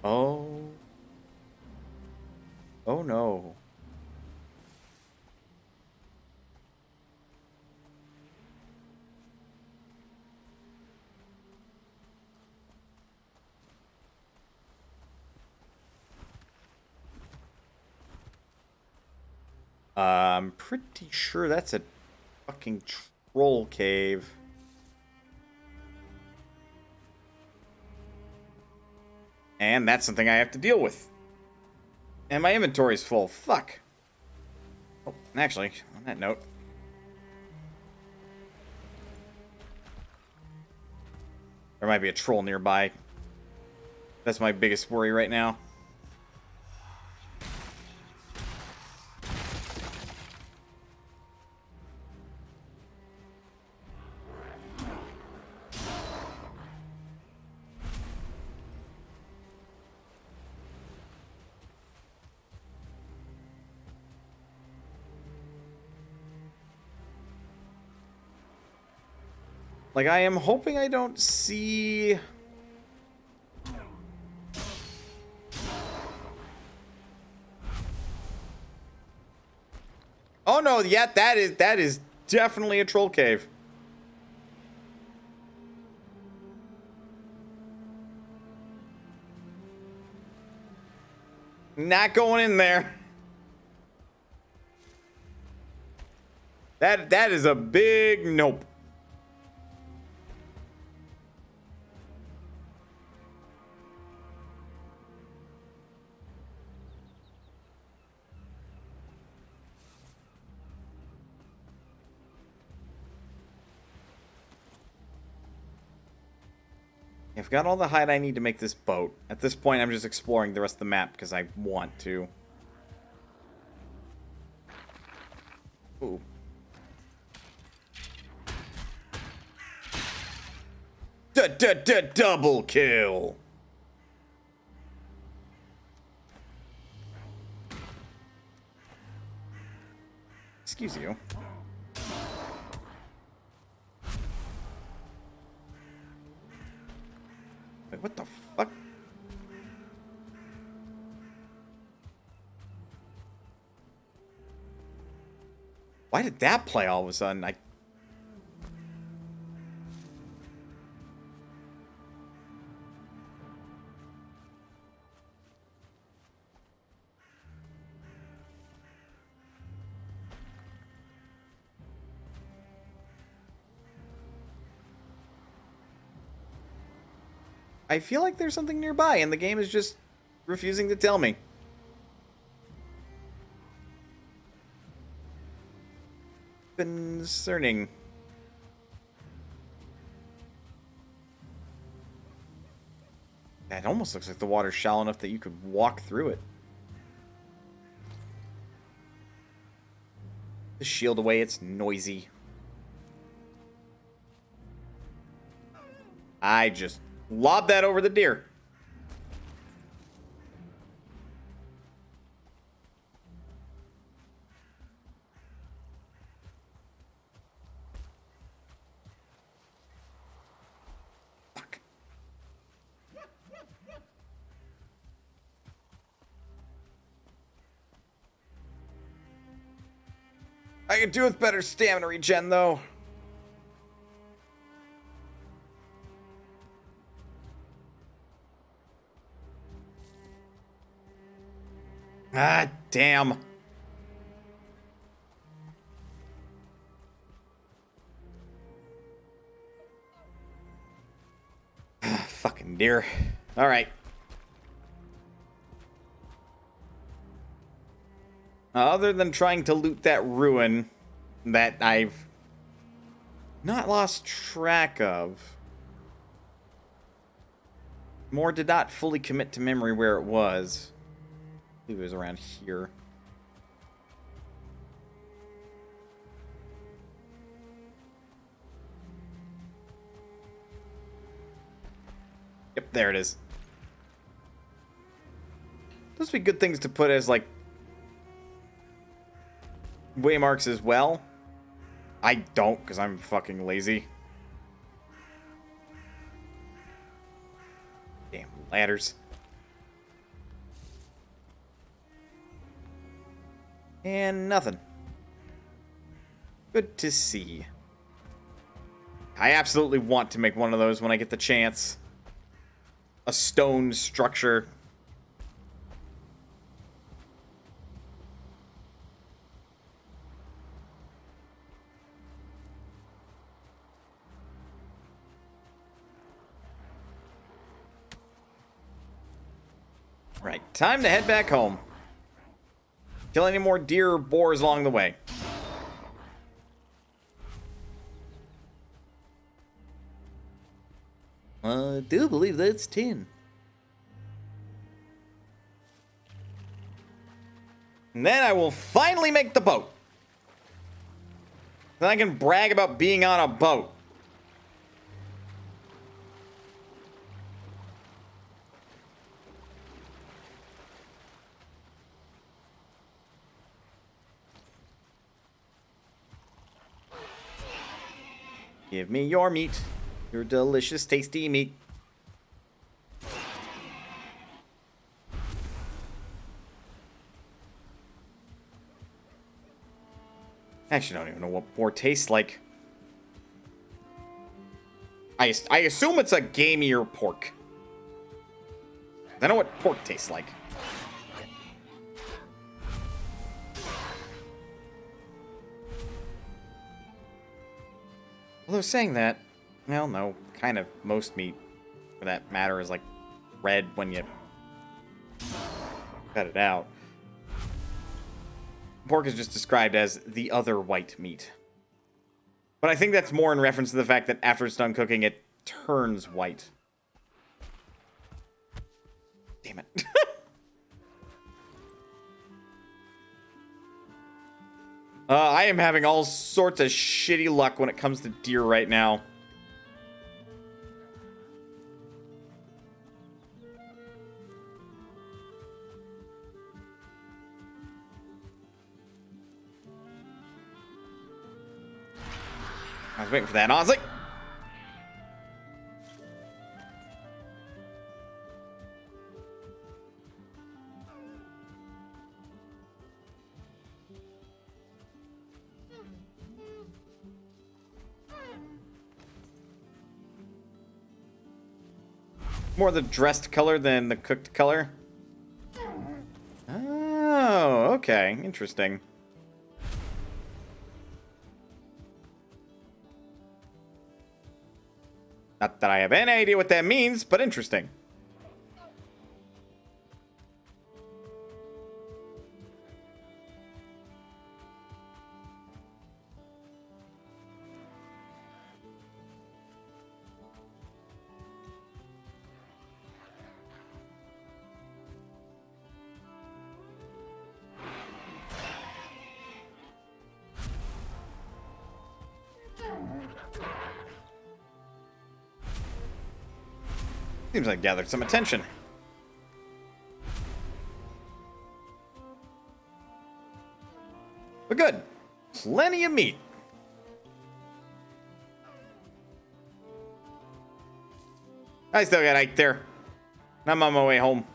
Oh. Oh no. I'm pretty sure that's a fucking troll cave. And that's something I have to deal with. And my inventory's full. Fuck. Oh, actually, on that note. There might be a troll nearby. That's my biggest worry right now. Like, I am hoping I don't see... Oh no, yeah, that is definitely a troll cave. Not going in there. That is a big nope. I've got all the hide I need to make this boat. At this point, I'm just exploring the rest of the map because I want to. Ooh. Double kill. Excuse you. Wait, what the fuck? Why did that play all of a sudden? I feel like there's something nearby, and the game is just refusing to tell me. Concerning. It almost looks like the water's shallow enough that you could walk through it. The shield away, it's noisy. I just lobbed that over the deer. Fuck. I could do with better stamina regen, though. Ah, damn. Fucking deer. All right. Other than trying to loot that ruin that I've not lost track of. More did not fully commit to memory where it was. I believe it was around here. Yep, there it is. Those would be good things to put as, like, waymarks as well. I don't, because I'm fucking lazy. Damn ladders. And nothing. Good to see. I absolutely want to make one of those when I get the chance. A stone structure. Right, time to head back home. Kill any more deer or boars along the way. I do believe that's 10. And then I will finally make the boat. Then I can brag about being on a boat. Give me your meat. Your delicious, tasty meat. Actually, I don't even know what boar tastes like. I assume it's a gamier pork. I know what pork tastes like. Although saying that, well, no, kind of most meat, for that matter, is like red when you cut it out. Pork is just described as the other white meat. But I think that's more in reference to the fact that after it's done cooking, it turns white. Damn it. I am having all sorts of shitty luck when it comes to deer right now. I was waiting for that, honestly. More the dressed color than the cooked color. Oh, okay. Interesting. Not that I have any idea what that means, but interesting. Seems like gathered some attention. But good. Plenty of meat. I still got 8 there. I'm on my way home.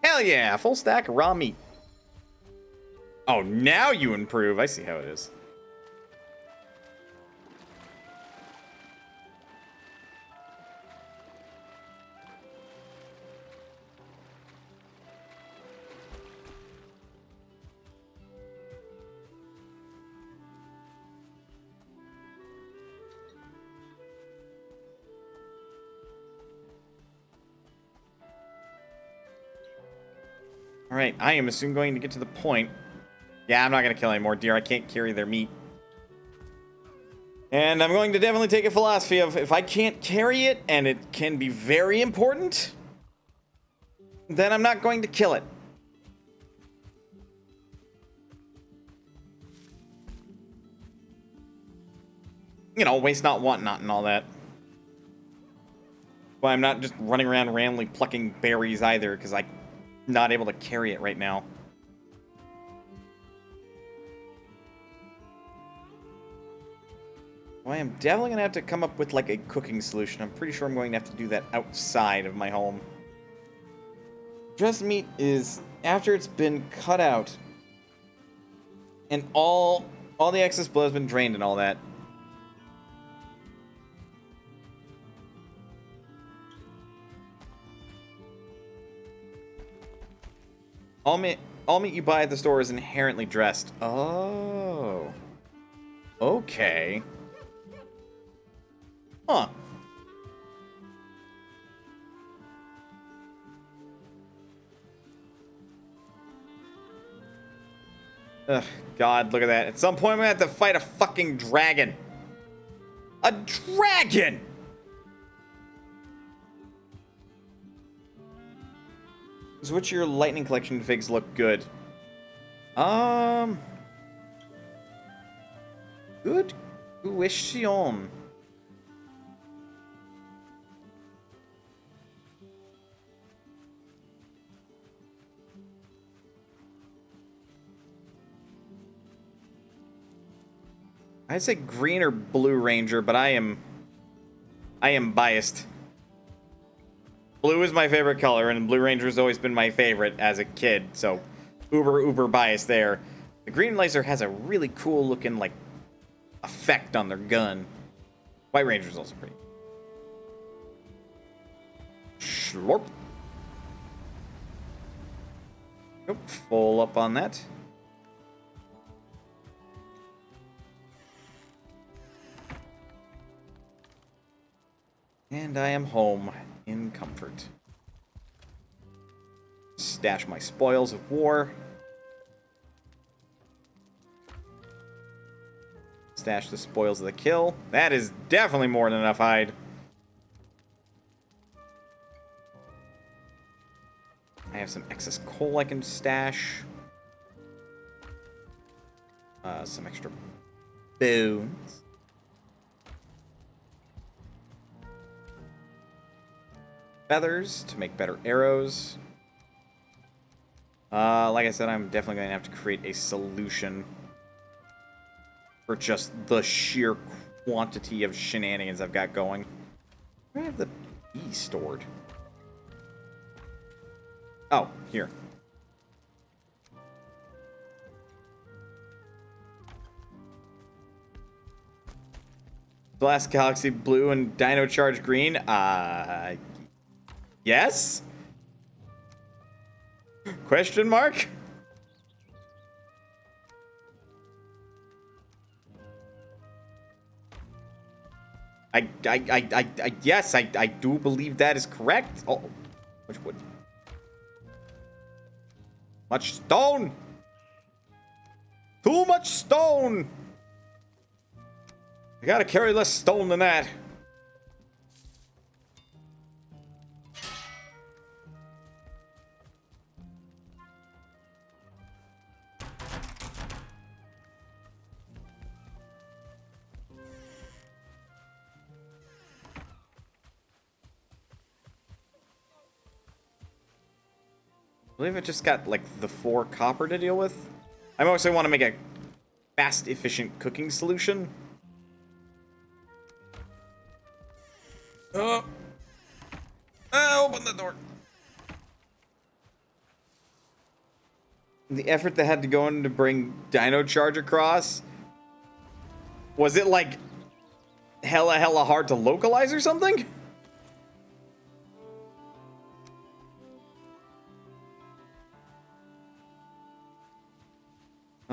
Hell yeah, full stack of raw meat. Oh, now you improve. I see how it is. Alright, I am soon going to get to the point. Yeah, I'm not going to kill any more deer. I can't carry their meat. And I'm going to definitely take a philosophy of if I can't carry it and it can be very important, then I'm not going to kill it. You know, waste not, want not, and all that. But I'm not just running around randomly plucking berries either, because I'm not able to carry it right now. Well, I am definitely going to have to come up with, like, a cooking solution. I'm pretty sure I'm going to have to do that outside of my home. Dressed meat is, after it's been cut out, and all the excess blood has been drained and all that. All meat you buy at the store is inherently dressed. Oh. Okay. Huh. Ugh, God, look at that. At some point, I'm gonna have to fight a fucking dragon. A dragon! Which your lightning collection figs look good? Good question. I'd say green or blue ranger, but I am biased. Blue is my favorite color, and Blue Ranger has always been my favorite as a kid, so uber biased there. The Green Laser has a really cool looking, like, effect on their gun. White Ranger is also pretty. Slurp. Nope, full up on that. And I am home in comfort. Stash my spoils of war. Stash the spoils of the kill. That is definitely more than enough hide. I have some excess coal I can stash. Some extra bones. Feathers to make better arrows. Like I said, I'm definitely going to have to create a solution for just the sheer quantity of shenanigans I've got going. Where do I have the bee stored? Oh, here. Blast Galaxy Blue and Dino Charge Green. Yes? Question mark? Yes, I do believe that is correct. Oh, which wood? Much stone! Too much stone! I gotta carry less stone than that. I believe it just got, like, the 4 copper to deal with. I also want to make a fast, efficient cooking solution. Oh! Open the door! The effort that had to go in to bring Dino Charge across, was it, like, hella hard to localize or something?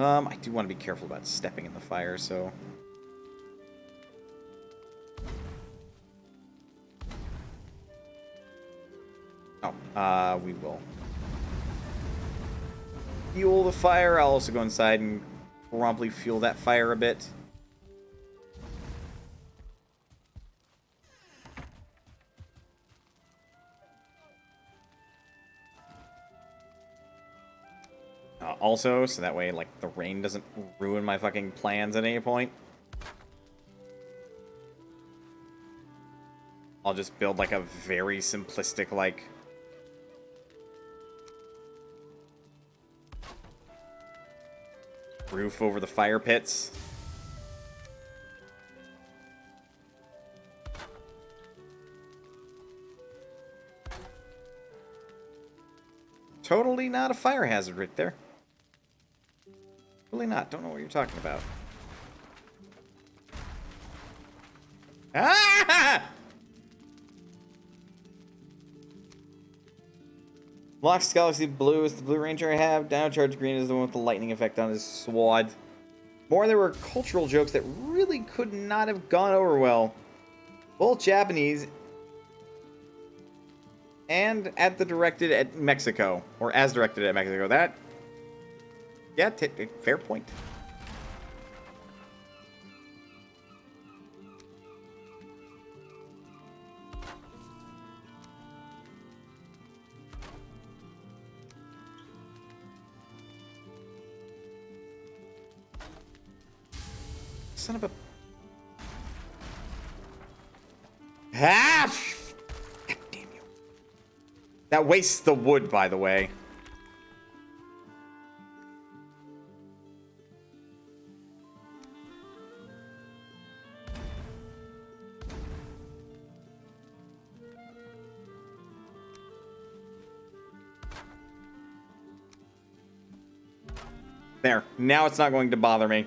I do want to be careful about stepping in the fire, so... Oh, we will fuel the fire. I'll also go inside and promptly fuel that fire a bit. Also, so that way, like, the rain doesn't ruin my fucking plans at any point. I'll just build, like, a very simplistic, like... roof over the fire pits. Totally not a fire hazard right there. Really not. Don't know what you're talking about. Ah! Lox Galaxy Blue is the Blue Ranger I have. Down Charge Green is the one with the lightning effect on his sword. More, there were cultural jokes that really could not have gone over well. Both Japanese and directed at Mexico. Or as directed at Mexico. That... yeah, fair point. Son of a... ah! God damn you. That wastes the wood, by the way. There. Now it's not going to bother me.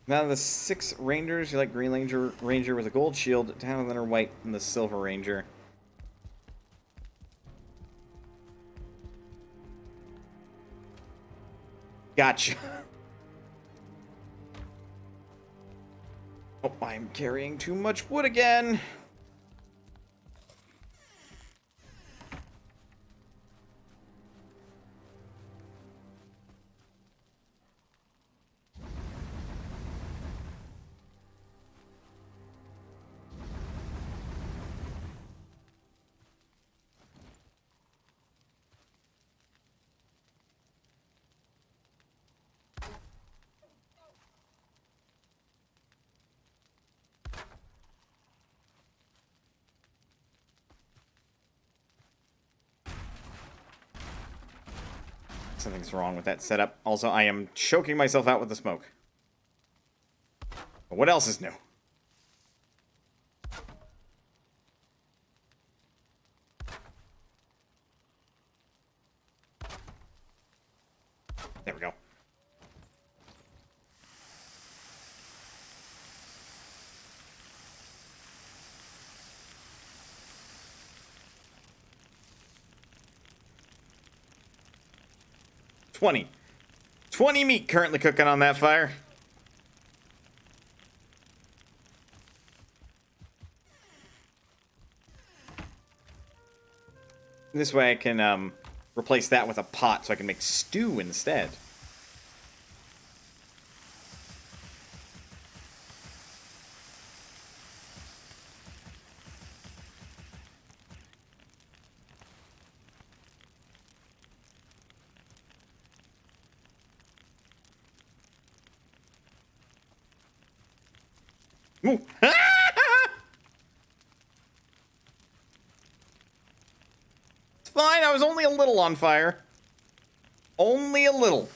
Now the 6 Rangers, you like Green Ranger with a gold shield, down then are white, and the Silver Ranger. Gotcha. Oh, I'm carrying too much wood again. Something's wrong with that setup. Also, I am choking myself out with the smoke. But what else is new? There we go. $20 meat currently cooking on that fire. This way I can replace that with a pot so I can make stew instead. Ooh. It's fine, I was only a little on fire. Only a little.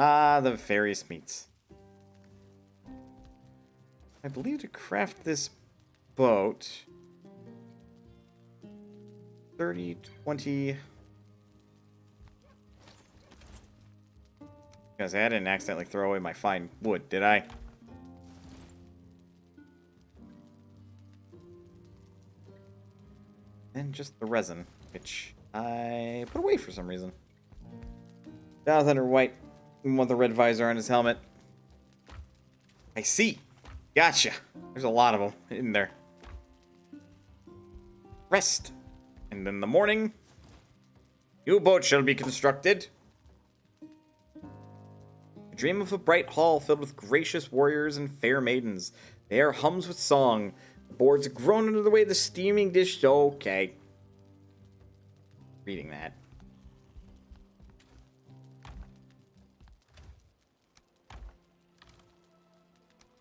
Ah, the various meats. I believe to craft this boat... 30, 20... Because I didn't accidentally throw away my fine wood, did I? And just the resin, which I put away for some reason. Jonathan White with the red visor on his helmet. I see. Gotcha. There's a lot of them in there. Rest. And in the morning, new boat shall be constructed. I dream of a bright hall filled with gracious warriors and fair maidens. The air hums with song. The boards groan under the way of the steaming dish. Okay. Reading that.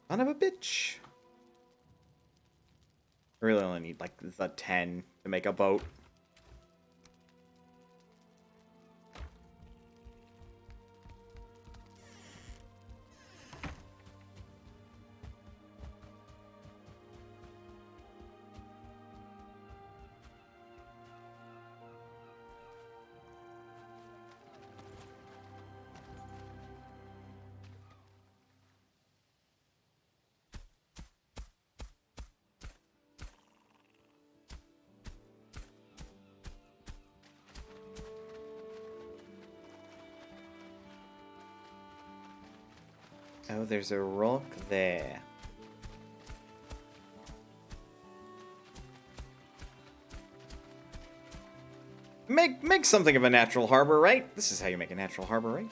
Son of a bitch. I really only need like the 10 to make a boat. Oh, there's a rock there. Make something of a natural harbor, right? This is how you make a natural harbor, right?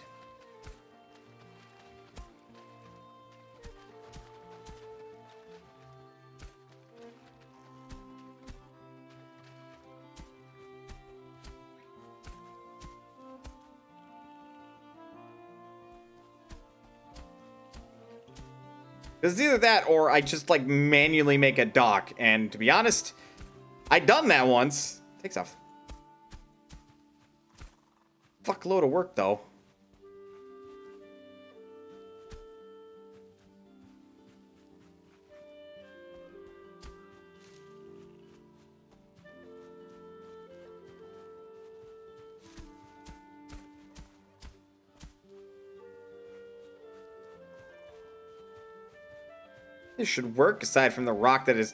Because it's either that or I just like manually make a dock. And to be honest, I done that once. Takes a fuckload of work though. This should work, aside from the rock that is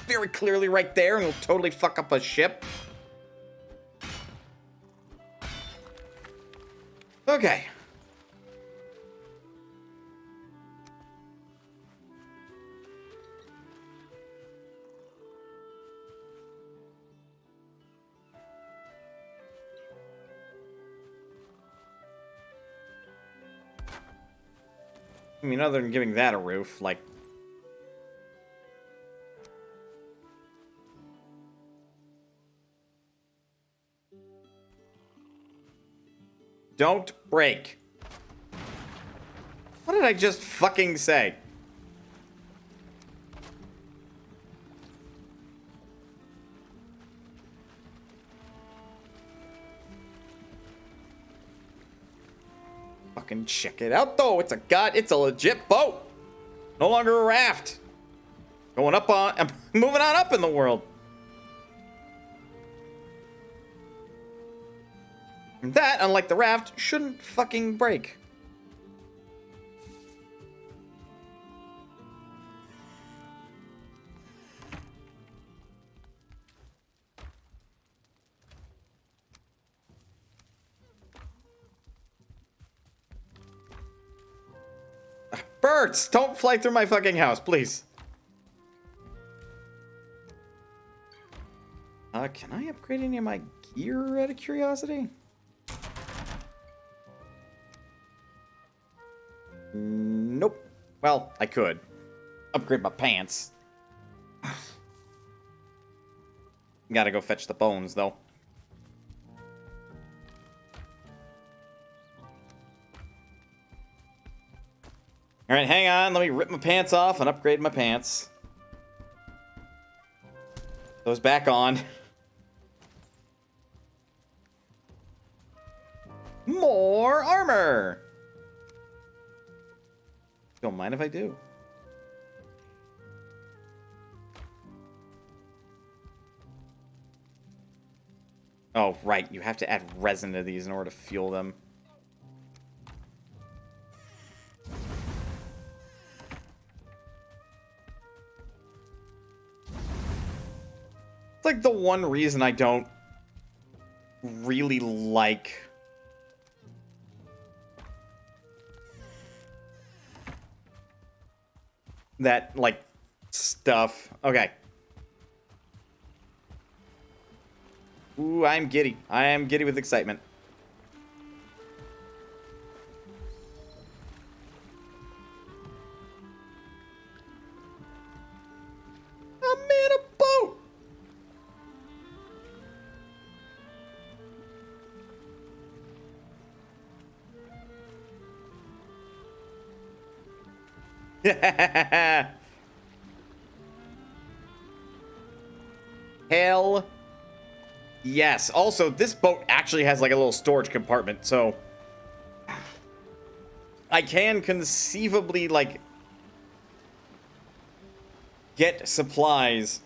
very clearly right there and will totally fuck up a ship. Okay. I mean, other than giving that a roof, like... Don't break. What did I just fucking say? Fucking check it out though. It's a legit boat. No longer a raft. Going up on, I'm moving on up in the world. And that, unlike the raft, shouldn't fucking break. Birds, don't fly through my fucking house, please. Can I upgrade any of my gear out of curiosity? Nope. Well, I could. Upgrade my pants. Gotta go fetch the bones, though. Alright, hang on. Let me rip my pants off and upgrade my pants. Those back on. More armor! Don't mind if I do. Oh, right. You have to add resin to these in order to fuel them. It's like the one reason I don't really like that, like, stuff. Okay. Ooh, I'm giddy. I am giddy with excitement. I'm in a boat! Hell yes. Also, this boat actually has like a little storage compartment, so I can conceivably like get supplies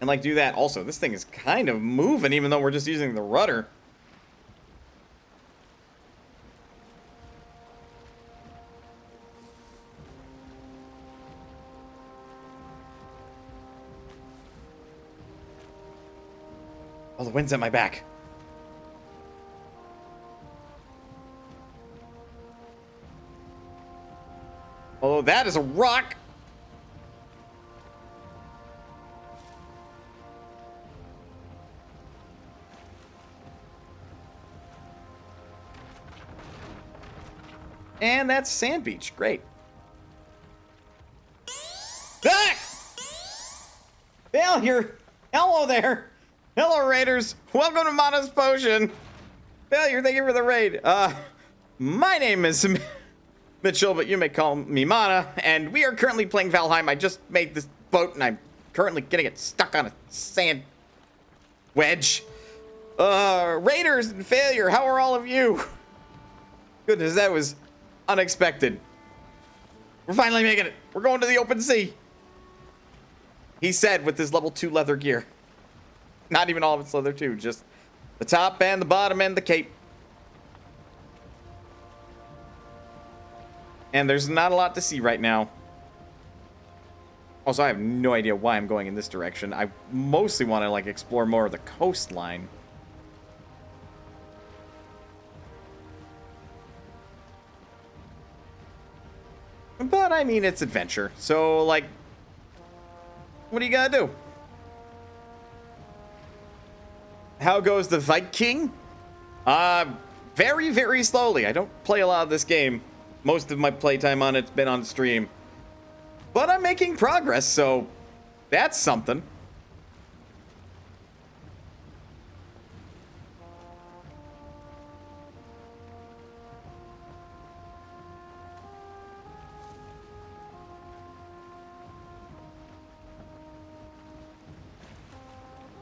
and like do that. Also, this thing is kind of moving even though we're just using the rudder. Oh, the wind's at my back. Oh, that is a rock. And that's Sand Beach. Great. Ah! Failure. Hello there. Hello, Raiders. Welcome to Mana's Potion. Failure, thank you for the raid. My name is Mitchell, but you may call me Mana, and we are currently playing Valheim. I just made this boat, and I'm currently getting it stuck on a sand wedge. Raiders and Failure, how are all of you? Goodness, that was unexpected. We're finally making it. We're going to the open sea. He said with his level 2 leather gear. Not even all of it's leather too, just the top and the bottom and the cape. And there's not a lot to see right now. Also, I have no idea why I'm going in this direction. I mostly want to like explore more of the coastline. But I mean, it's adventure. So like, what do you gotta do? How goes the Viking? Very, very slowly. I don't play a lot of this game. Most of my playtime on it's been on stream. But I'm making progress, so that's something.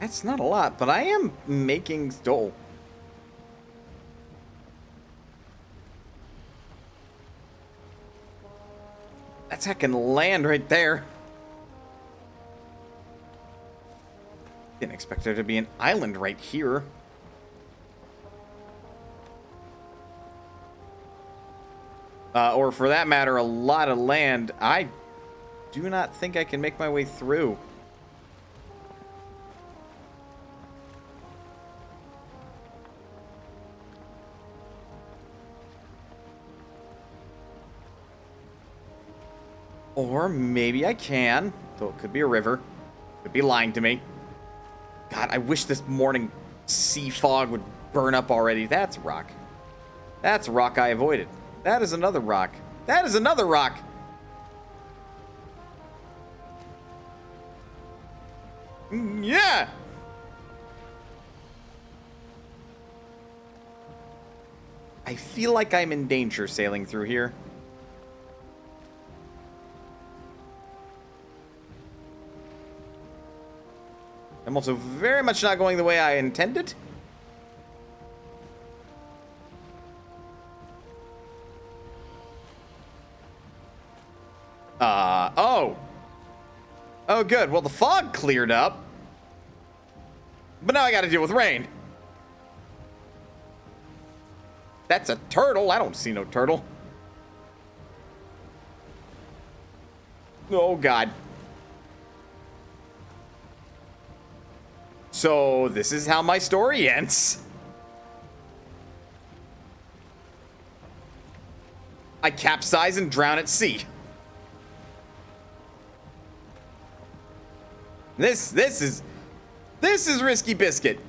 That's not a lot, but I am making... Oh. That's heckin' land right there. Didn't expect there to be an island right here. Or for that matter, a lot of land. I do not think I can make my way through. Or maybe I can. Though it could be a river. Could be lying to me. God, I wish this morning sea fog would burn up already. That's rock. That's rock I avoided. That is another rock. That is another rock. Yeah. I feel like I'm in danger sailing through here. I'm also very much not going the way I intended. Oh. Oh, good. Well, the fog cleared up. But now I gotta deal with rain. That's a turtle. I don't see no turtle. Oh, God. So, this is how my story ends. I capsize and drown at sea. This is risky biscuit.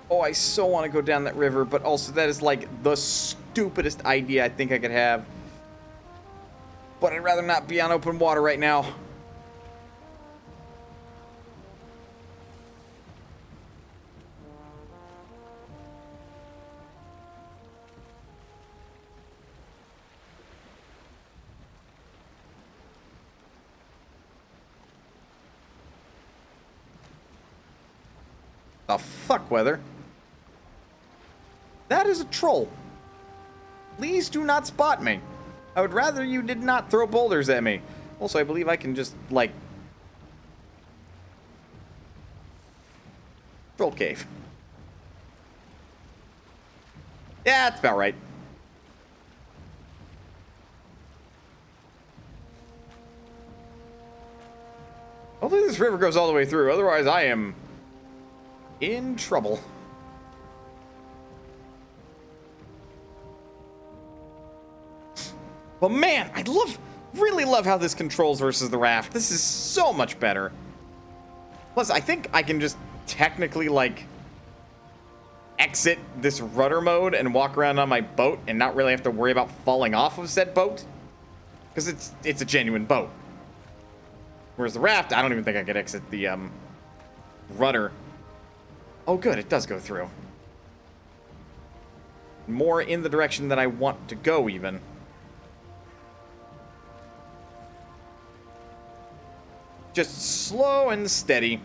Oh, I so want to go down that river, but also that is like the stupidest idea I think I could have. But I'd rather not be on open water right now. The fuck, weather? That is a troll. Please do not spot me. I would rather you did not throw boulders at me. Also, I believe I can just, like... Troll cave. Yeah, that's about right. Hopefully this river goes all the way through. Otherwise, I am in trouble. But man, I really love how this controls versus the raft. This is so much better. Plus, I think I can just technically, like, exit this rudder mode and walk around on my boat and not really have to worry about falling off of said boat. Because it's a genuine boat. Whereas the raft, I don't even think I could exit the rudder. Oh, good, it does go through. More in the direction that I want to go, even. Just slow and steady.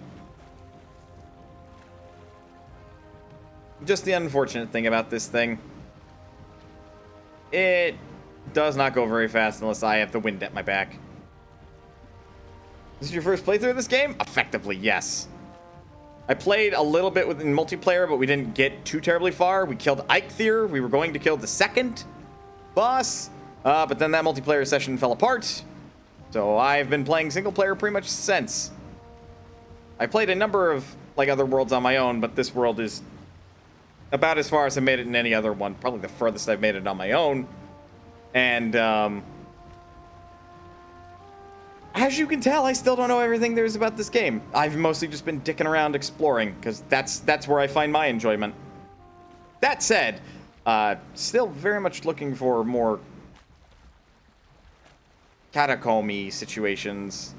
Just the unfortunate thing about this thing. It does not go very fast unless I have the wind at my back. This is your first playthrough of this game? Effectively, yes. I played a little bit in multiplayer, but we didn't get too terribly far. We killed Eikthyr. We were going to kill the second boss, but then that multiplayer session fell apart. So I've been playing single player pretty much since. I played a number of like other worlds on my own, but this world is about as far as I made it in any other one. Probably the furthest I've made it on my own. And as you can tell, I still don't know everything there is about this game. I've mostly just been dicking around exploring, because that's where I find my enjoyment. That said, still very much looking for more catacomb-y situations.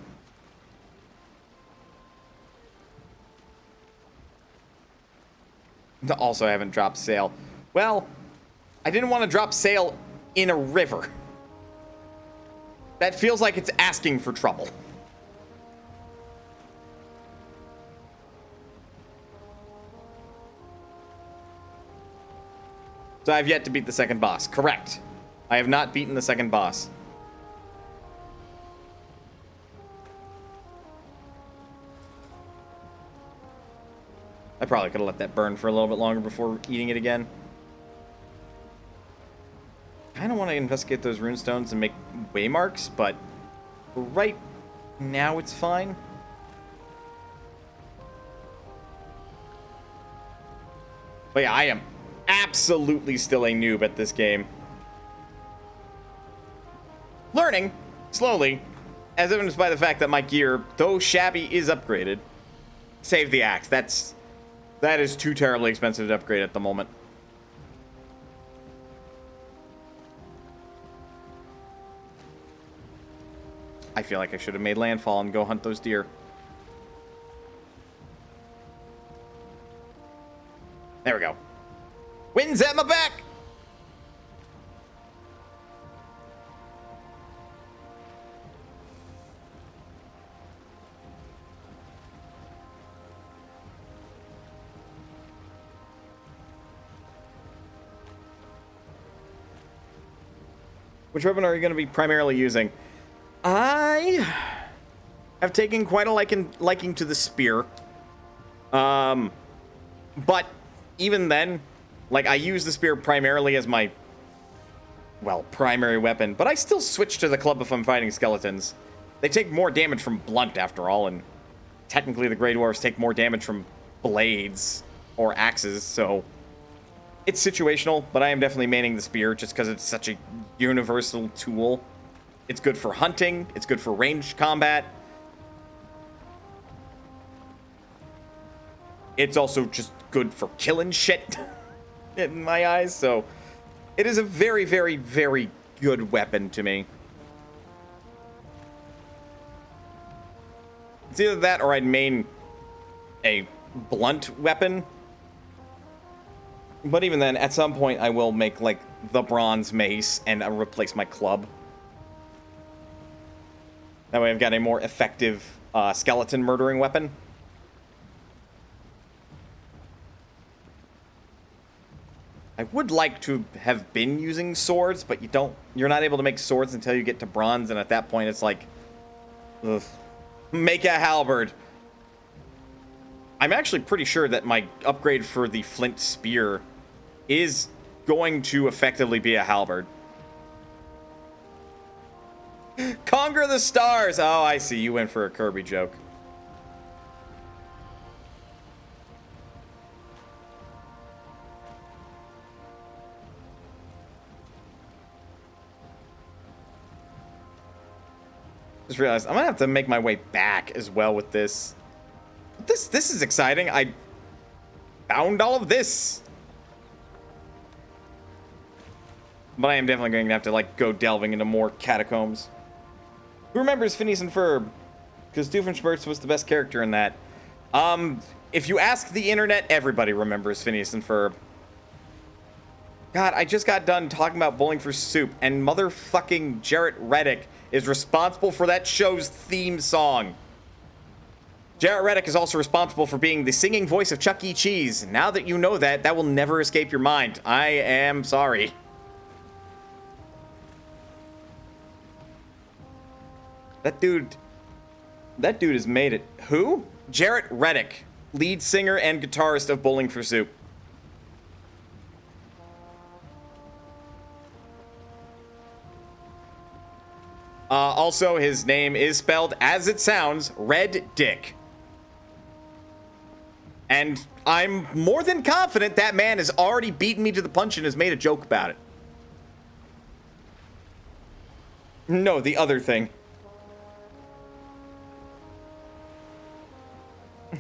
Also, I haven't dropped sail. Well, I didn't want to drop sail in a river. That feels like it's asking for trouble. So I've yet to beat the second boss. Correct. I have not beaten the second boss. I probably could have let that burn for a little bit longer before eating it again. I kind of want to investigate those runestones and make waymarks, but right now it's fine. But yeah, I am absolutely still a noob at this game. Learning, slowly, as evidenced by the fact that my gear, though shabby, is upgraded. Save the axe. That is too terribly expensive to upgrade at the moment. I feel like I should have made landfall and go hunt those deer. There we go. Wind's at my back! Which weapon are you going to be primarily using? I have taken quite a liking to the spear. But even then, like, I use the spear primarily as my, well, primary weapon, but I still switch to the club if I'm fighting skeletons. They take more damage from blunt, after all, and technically the Grey Dwarves take more damage from blades or axes, so it's situational, but I am definitely maining the spear just because it's such a universal tool. It's good for hunting, it's good for ranged combat. It's also just good for killing shit in my eyes, so it is a very, very, very good weapon to me. It's either that or I'd main a blunt weapon. But even then, at some point, I will make, like, the bronze mace and replace my club. That way I've got a more effective skeleton murdering weapon. I would like to have been using swords, but you're not able to make swords until you get to bronze, and at that point it's like, ugh. Make a halberd. I'm actually pretty sure that my upgrade for the flint spear is going to effectively be a halberd. Conquer the stars! Oh, I see. You went for a Kirby joke. Just realized I'm gonna have to make my way back as well with this. This is exciting. I found all of this. But I am definitely going to have to, like, go delving into more catacombs. Who remembers Phineas and Ferb? Because Doofenshmirtz was the best character in that. If you ask the internet, everybody remembers Phineas and Ferb. God, I just got done talking about Bowling for Soup, and motherfucking Jarrett Reddick is responsible for that show's theme song. Jarrett Reddick is also responsible for being the singing voice of Chuck E. Cheese. Now that you know that, that will never escape your mind. I am sorry. That dude has made it. Who? Jarrett Reddick, lead singer and guitarist of Bowling for Soup. Also, his name is spelled as it sounds, Red Dick. And I'm more than confident that man has already beaten me to the punch and has made a joke about it. No, the other thing.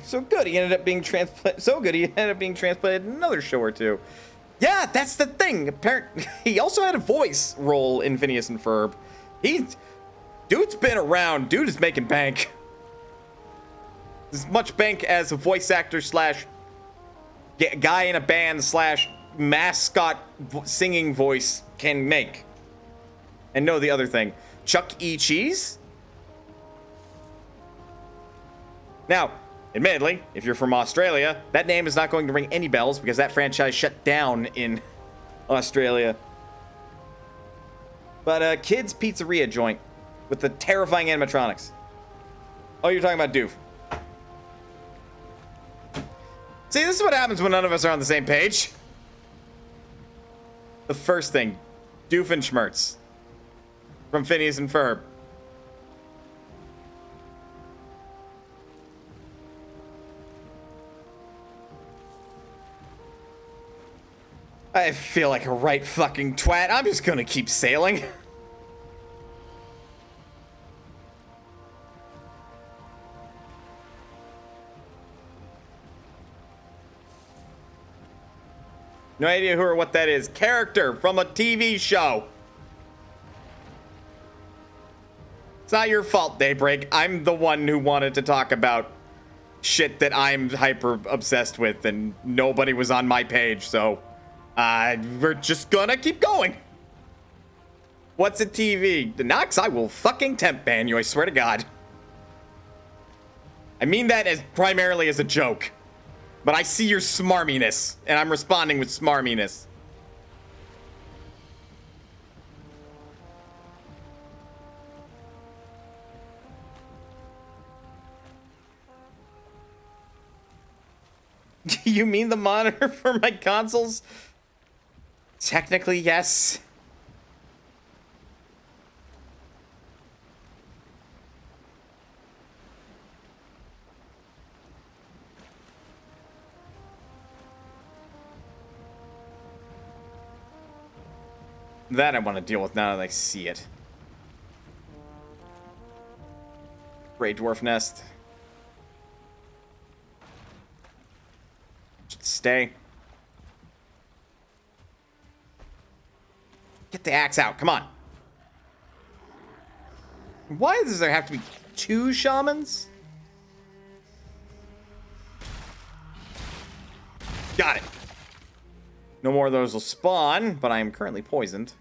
So good, he ended up being transplanted. So good, he ended up being transplanted in another show or two. Yeah, that's the thing. Apparently, he also had a voice role in Phineas and Ferb. Dude's been around. Dude is making bank. As much bank as a voice actor slash guy in a band slash mascot singing voice can make. And no, the other thing. Chuck E. Cheese? Now, admittedly, if you're from Australia, that name is not going to ring any bells because that franchise shut down in Australia. But Kids Pizzeria joint with the terrifying animatronics. Oh, you're talking about Doof. See, this is what happens when none of us are on the same page. The first thing, Doofenshmirtz from Phineas and Ferb. I feel like a right fucking twat. I'm just gonna keep sailing. No idea who or what that is. Character from a TV show. It's not your fault, Daybreak. I'm the one who wanted to talk about shit that I'm hyper obsessed with, and nobody was on my page, so we're just gonna keep going. What's a TV? The Nox, I will fucking temp ban you, I swear to God. I mean that as primarily as a joke. But I see your smarminess, and I'm responding with smarminess. You mean the monitor for my consoles? Technically, yes. That I want to deal with now that I see it. Gray dwarf nest. Should stay. Get the axe out. Come on. Why does there have to be 2 shamans? Got it. No more of those will spawn, but I am currently poisoned.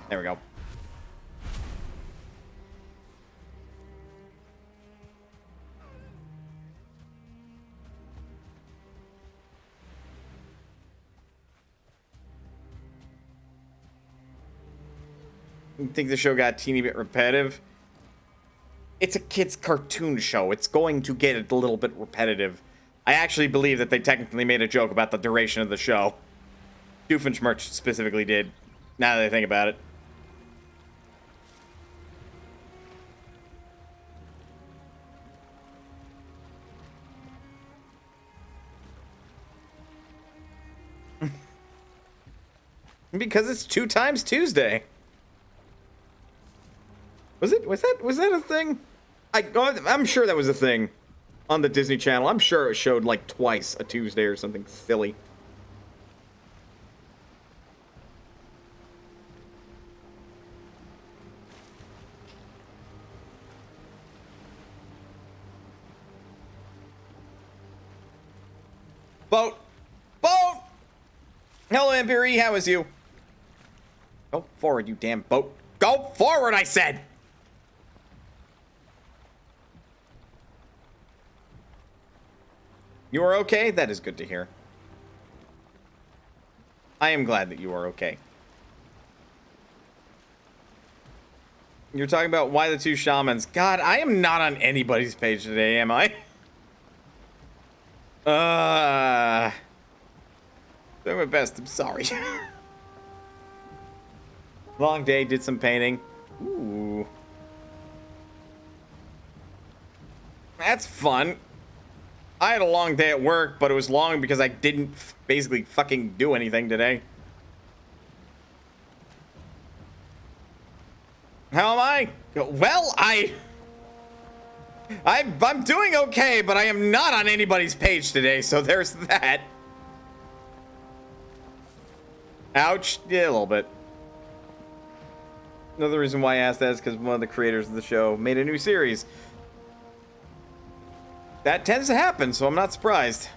There we go. You think the show got a teeny bit repetitive? It's a kid's cartoon show. It's going to get a little bit repetitive. I actually believe that they technically made a joke about the duration of the show. Doofenshmirtz specifically did, now that I think about it. Because it's 2 times Tuesday. Was that a thing? I'm sure that was a thing on the Disney Channel. I'm sure it showed like twice a Tuesday or something silly. Boat! Boat! Hello, Empiri, how is you? Go forward, you damn boat. Go forward, I said! You are okay? That is good to hear. I am glad that you are okay. You're talking about why the 2 shamans. God, I am not on anybody's page today, am I? Doing my best, I'm sorry. Long day, did some painting. Ooh. That's fun. I had a long day at work, but it was long because I didn't basically fucking do anything today. How am I? Well, I'm doing okay, but I am not on anybody's page today, so there's that. Ouch. Yeah, a little bit. Another reason why I asked that is because one of the creators of the show made a new series. That tends to happen, so I'm not surprised.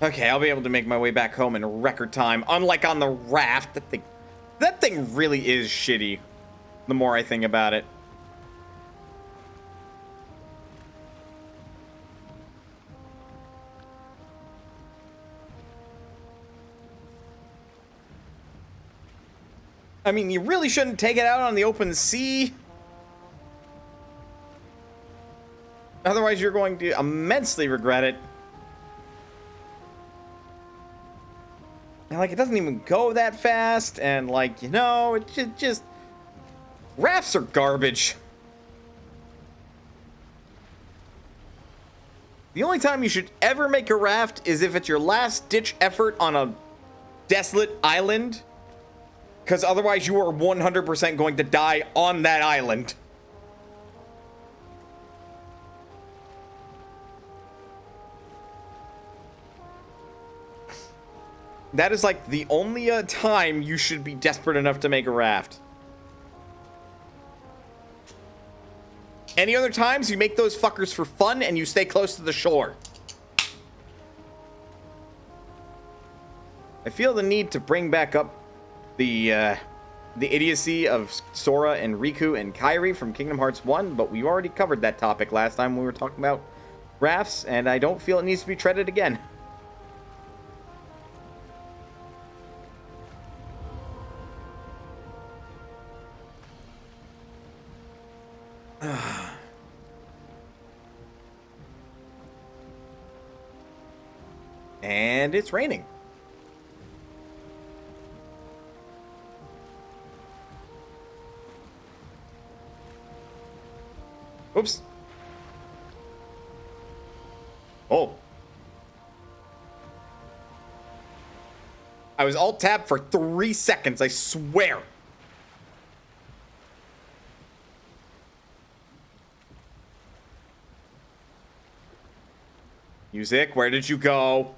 Okay, I'll be able to make my way back home in record time. Unlike on the raft, that thing really is shitty. The more I think about it. I mean, you really shouldn't take it out on the open sea. Otherwise, you're going to immensely regret it. And, like, it doesn't even go that fast, and, like, you know, it just... Rafts are garbage. The only time you should ever make a raft is if it's your last-ditch effort on a desolate island. Because otherwise you are 100% going to die on that island. That is like the only time you should be desperate enough to make a raft. Any other times, you make those fuckers for fun and you stay close to the shore. I feel the need to bring back up the idiocy of Sora and Riku and Kairi from Kingdom Hearts 1, but we already covered that topic last time when we were talking about rafts, and I don't feel it needs to be treaded again. And it's raining. Oops. Oh. I was alt-tab for 3 seconds, I swear. Music, where did you go?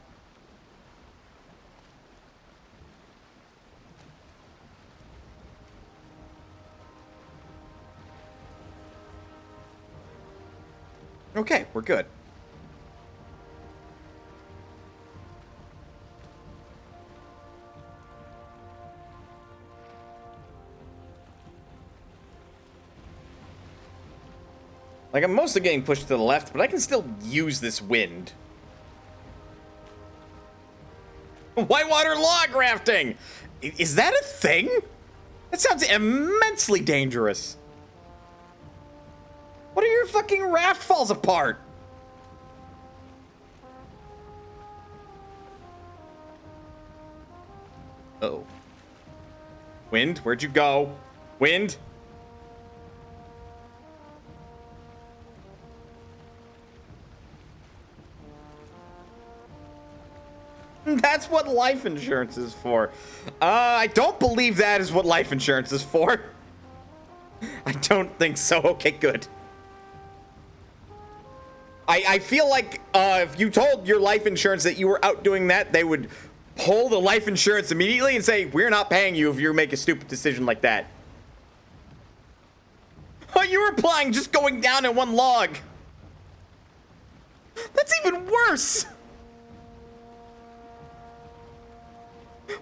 Okay, we're good. Like, I'm mostly getting pushed to the left, but I can still use this wind. Whitewater log rafting! Is that a thing? That sounds immensely dangerous. What if your fucking raft falls apart? Uh-oh. Wind, where'd you go? Wind? That's what life insurance is for. I don't believe that is what life insurance is for. I don't think so. Okay, good. I feel like if you told your life insurance that you were out doing that, they would pull the life insurance immediately and say, we're not paying you if you make a stupid decision like that. Oh, you were applying just going down in one log. That's even worse.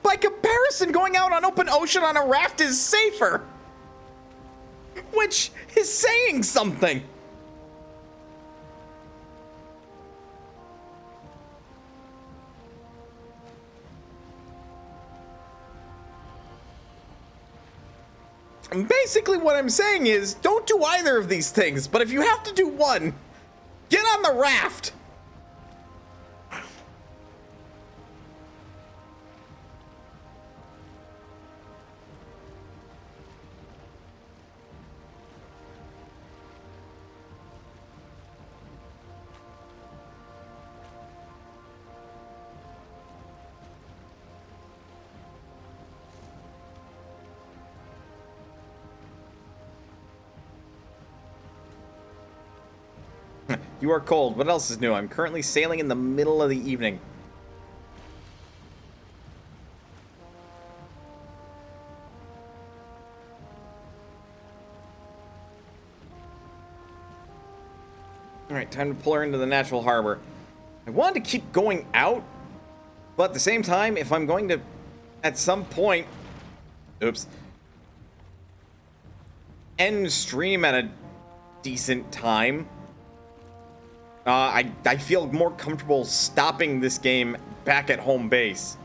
By comparison, going out on open ocean on a raft is safer. Which is saying something. Basically what I'm saying is, don't do either of these things, but if you have to do one, get on the raft. You are cold. What else is new? I'm currently sailing in the middle of the evening. Alright, time to pull her into the natural harbor. I wanted to keep going out, but at the same time, if I'm going to, at some point, oops, end stream at a decent time, I feel more comfortable stopping this game back at home base.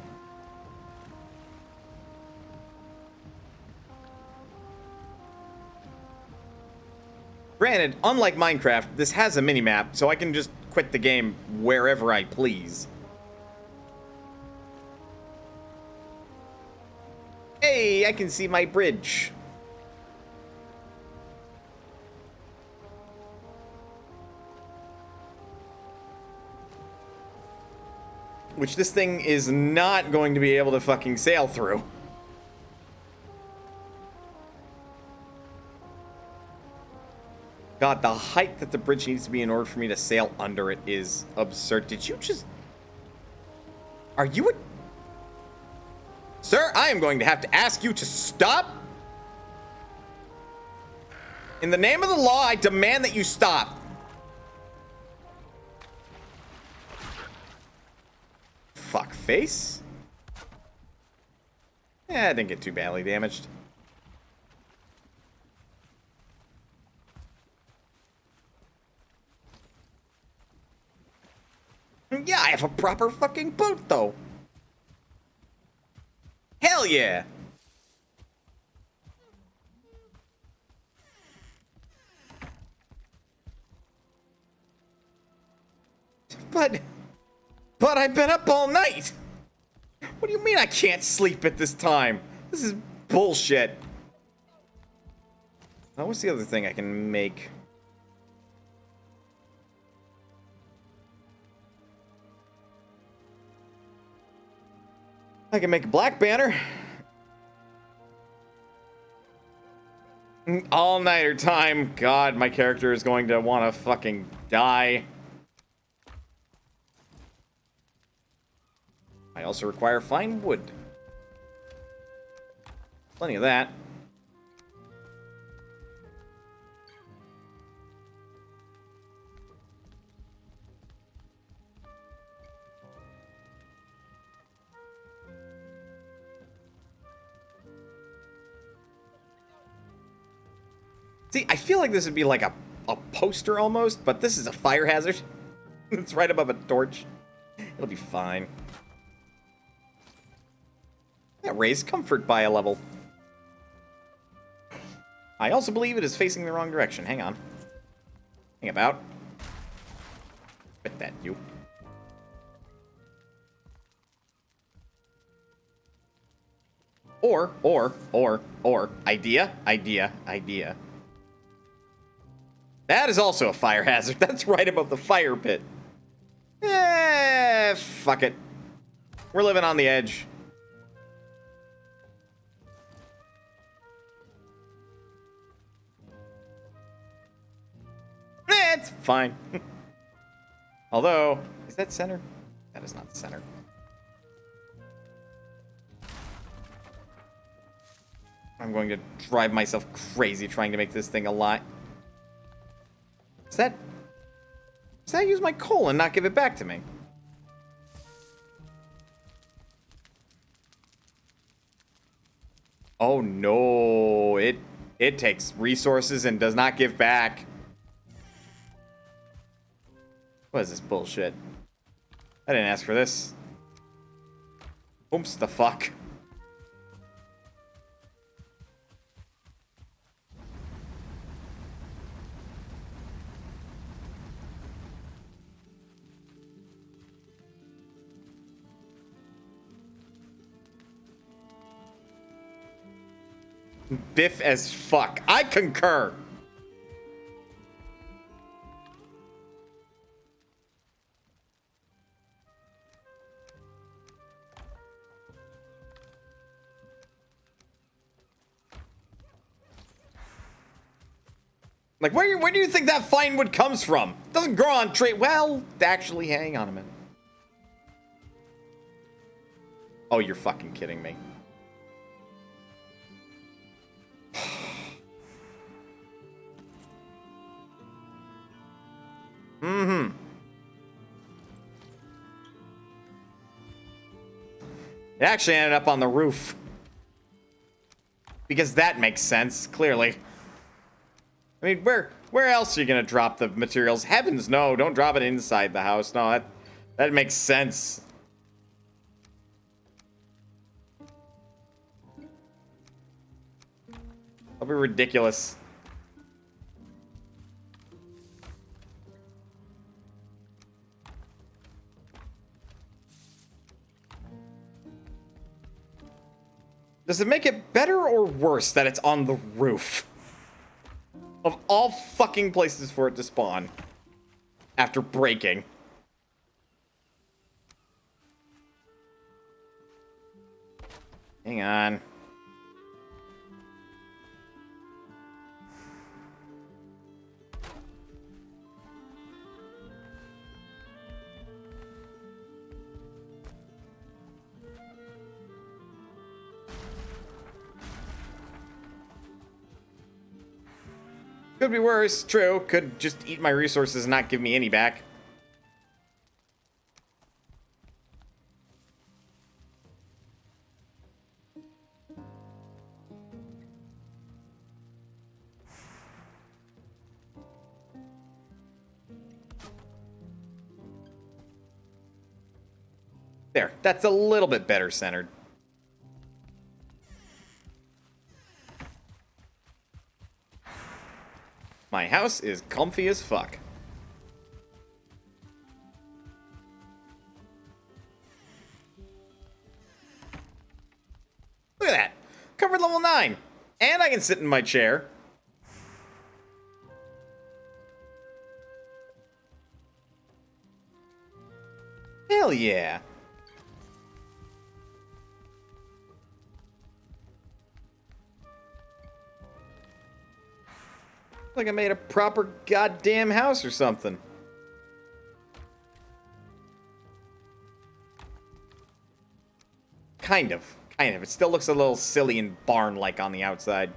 Granted, unlike Minecraft, this has a minimap, so I can just quit the game wherever I please. Hey, I can see my bridge. Which this thing is not going to be able to fucking sail through. God, the height that the bridge needs to be in order for me to sail under it is absurd. Did you just... Are you a... Sir, I am going to have to ask you to stop. In the name of the law, I demand that you stop. Fuck face. Yeah, I didn't get too badly damaged. Yeah, I have a proper fucking boot, though. Hell yeah. But I've been up all night. What do you mean I can't sleep at this time? This is bullshit. Now, what's the other thing I can make? I can make a black banner. All-nighter time. God, my character is going to want to fucking die. I also require fine wood. Plenty of that. See, I feel like this would be like a poster almost, but this is a fire hazard. It's right above a torch. It'll be fine. That raised comfort by a level. I also believe it is facing the wrong direction. Hang on. Hang about. Bet that you. Or, idea. That is also a fire hazard. That's right above the fire pit. Fuck it. We're living on the edge. It's fine. Although, is that center? That is not center. I'm going to drive myself crazy trying to make this thing alive. Does that use my coal and not give it back to me? Oh no, it takes resources and does not give back. What is this bullshit? I didn't ask for this. Oops, the fuck. Biff as fuck. I concur. Like, where do you think that fine wood comes from? It doesn't grow on tree. Well, actually, hang on a minute. Oh, you're fucking kidding me. Mm-hmm. It actually ended up on the roof. Because that makes sense, clearly. I mean, where else are you gonna drop the materials? Heavens, no, don't drop it inside the house. No, that makes sense. That'll be ridiculous. Does it make it better or worse that it's on the roof? Of all fucking places for it to spawn. After breaking. Hang on. Could be worse, true. Could just eat my resources and not give me any back. There, that's a little bit better centered. My house is comfy as fuck. Look at that. Covered level 9. And I can sit in my chair. Hell yeah. Like I made a proper goddamn house or something. Kind of. Kind of. It still looks a little silly and barn-like on the outside.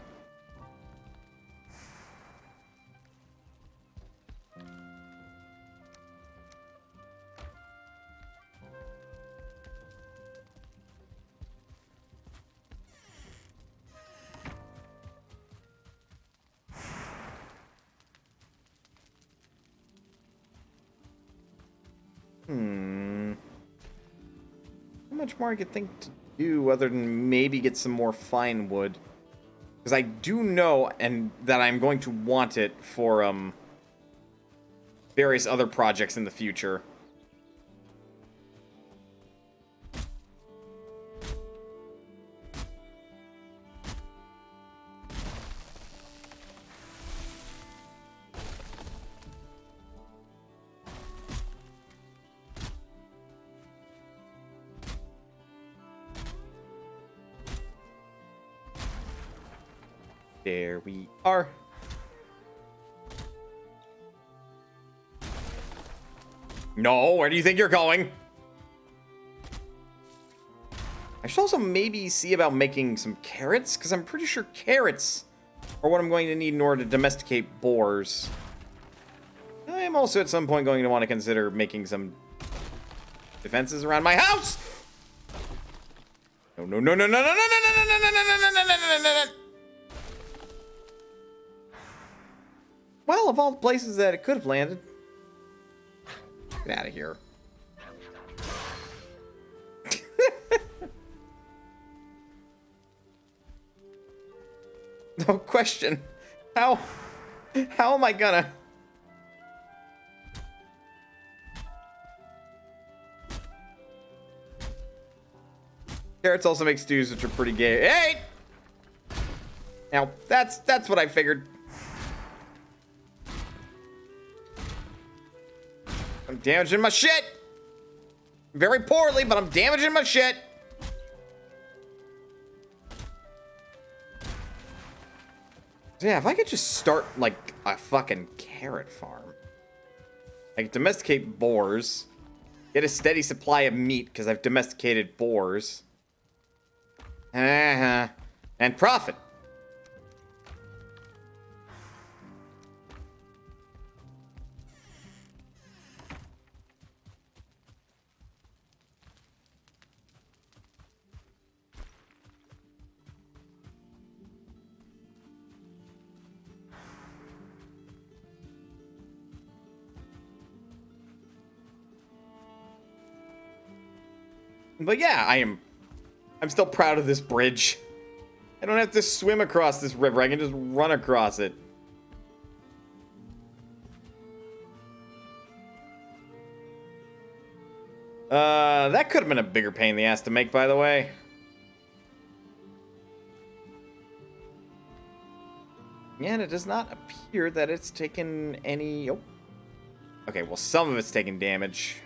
How much more I could think to do other than maybe get some more fine wood? Because I do know and that I'm going to want it for various other projects in the future. There we are. No, where do you think you're going? I should also maybe see about making some carrots, because I'm pretty sure carrots are what I'm going to need in order to domesticate boars. I am also at some point going to want to consider making some defenses around my house. No, no, no, no, no, no, no, no, no, no, no, no, no, no, no, no. Well, of all the places that it could have landed. Get out of here. No question. How am I gonna? Carrots also make stews, which are pretty gay. Hey! Now, that's what I figured. I'm damaging my shit. Very poorly, but I'm damaging my shit. So yeah, if I could just start, like, a fucking carrot farm. I could domesticate boars. Get a steady supply of meat, because I've domesticated boars. And profit. But yeah, I'm still proud of this bridge. I don't have to swim across this river. I can just run across it. That could have been a bigger pain in the ass to make, by the way. Yeah, and it does not appear that it's taken any... Oh. Okay, well, some of it's taken damage.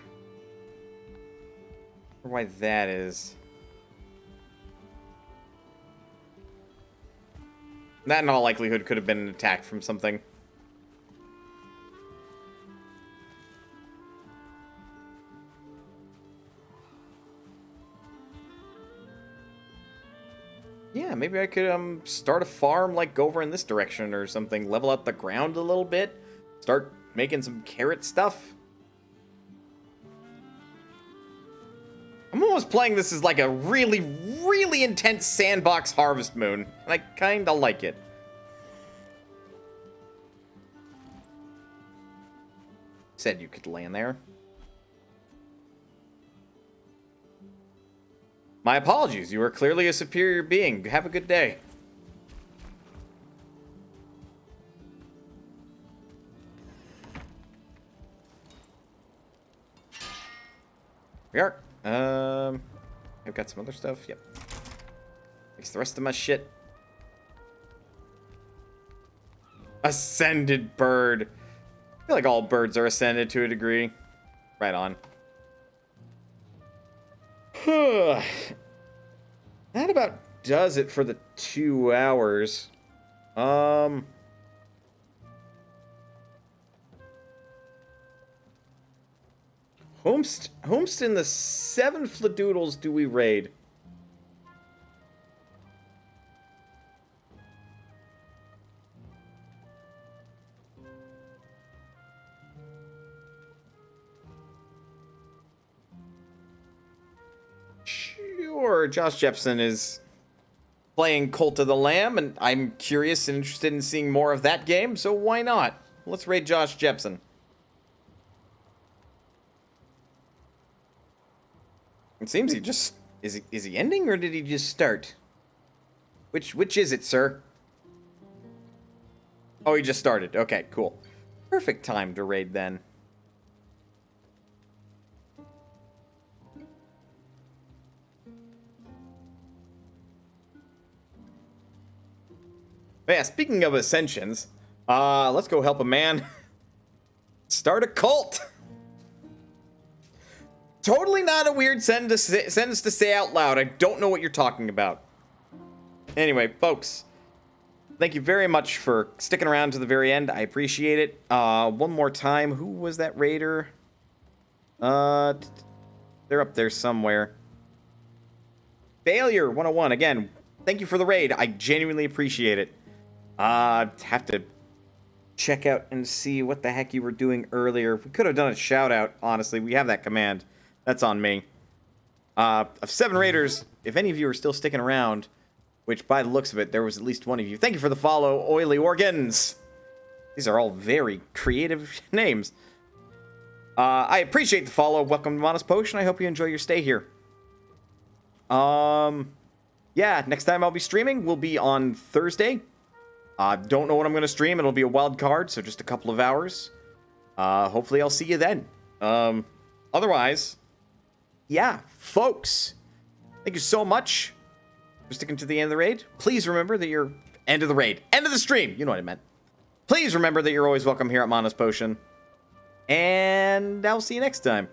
I wonder why that is. That in all likelihood could have been an attack from something. Yeah, maybe I could start a farm, like, go over in this direction or something. Level out the ground a little bit. Start making some carrot stuff. I'm almost playing this as like a really, really intense sandbox harvest moon. And I kinda like it. Said you could land there. My apologies. You are clearly a superior being. Have a good day. We are. I've got some other stuff. Yep. Makes the rest of my shit. Ascended bird. I feel like all birds are ascended to a degree. Right on. That about does it for the 2 hours. Homeston, the 7 Fladoodles do we raid? Sure, Josh Jepson is playing Cult of the Lamb, and I'm curious and interested in seeing more of that game, so why not? Let's raid Josh Jepson. It seems he just... Is he ending, or did he just start? Which is it, sir? Oh, he just started. Okay, cool. Perfect time to raid, then. But yeah, speaking of ascensions, let's go help a man start a cult. Totally not a weird sentence to say out loud. I don't know what you're talking about. Anyway, folks, thank you very much for sticking around to the very end. I appreciate it. One more time, who was that raider? They're up there somewhere. Failure 101. Again, thank you for the raid. I genuinely appreciate it. Have to check out and see what the heck you were doing earlier. We could have done a shout out, honestly. We have that command. That's on me. Of 7 raiders, if any of you are still sticking around, which by the looks of it, there was at least one of you. Thank you for the follow, Oily Organs. These are all very creative names. I appreciate the follow. Welcome to Modest Potion. I hope you enjoy your stay here. Yeah, next time I'll be streaming will be on Thursday. Don't know what I'm going to stream. It'll be a wild card, so just a couple of hours. Hopefully I'll see you then. Otherwise, yeah, folks, thank you so much for sticking to the end of the raid. Please remember that you're... End of the raid. End of the stream. You know what I meant. Please remember that you're always welcome here at Modest Potion. And I'll see you next time.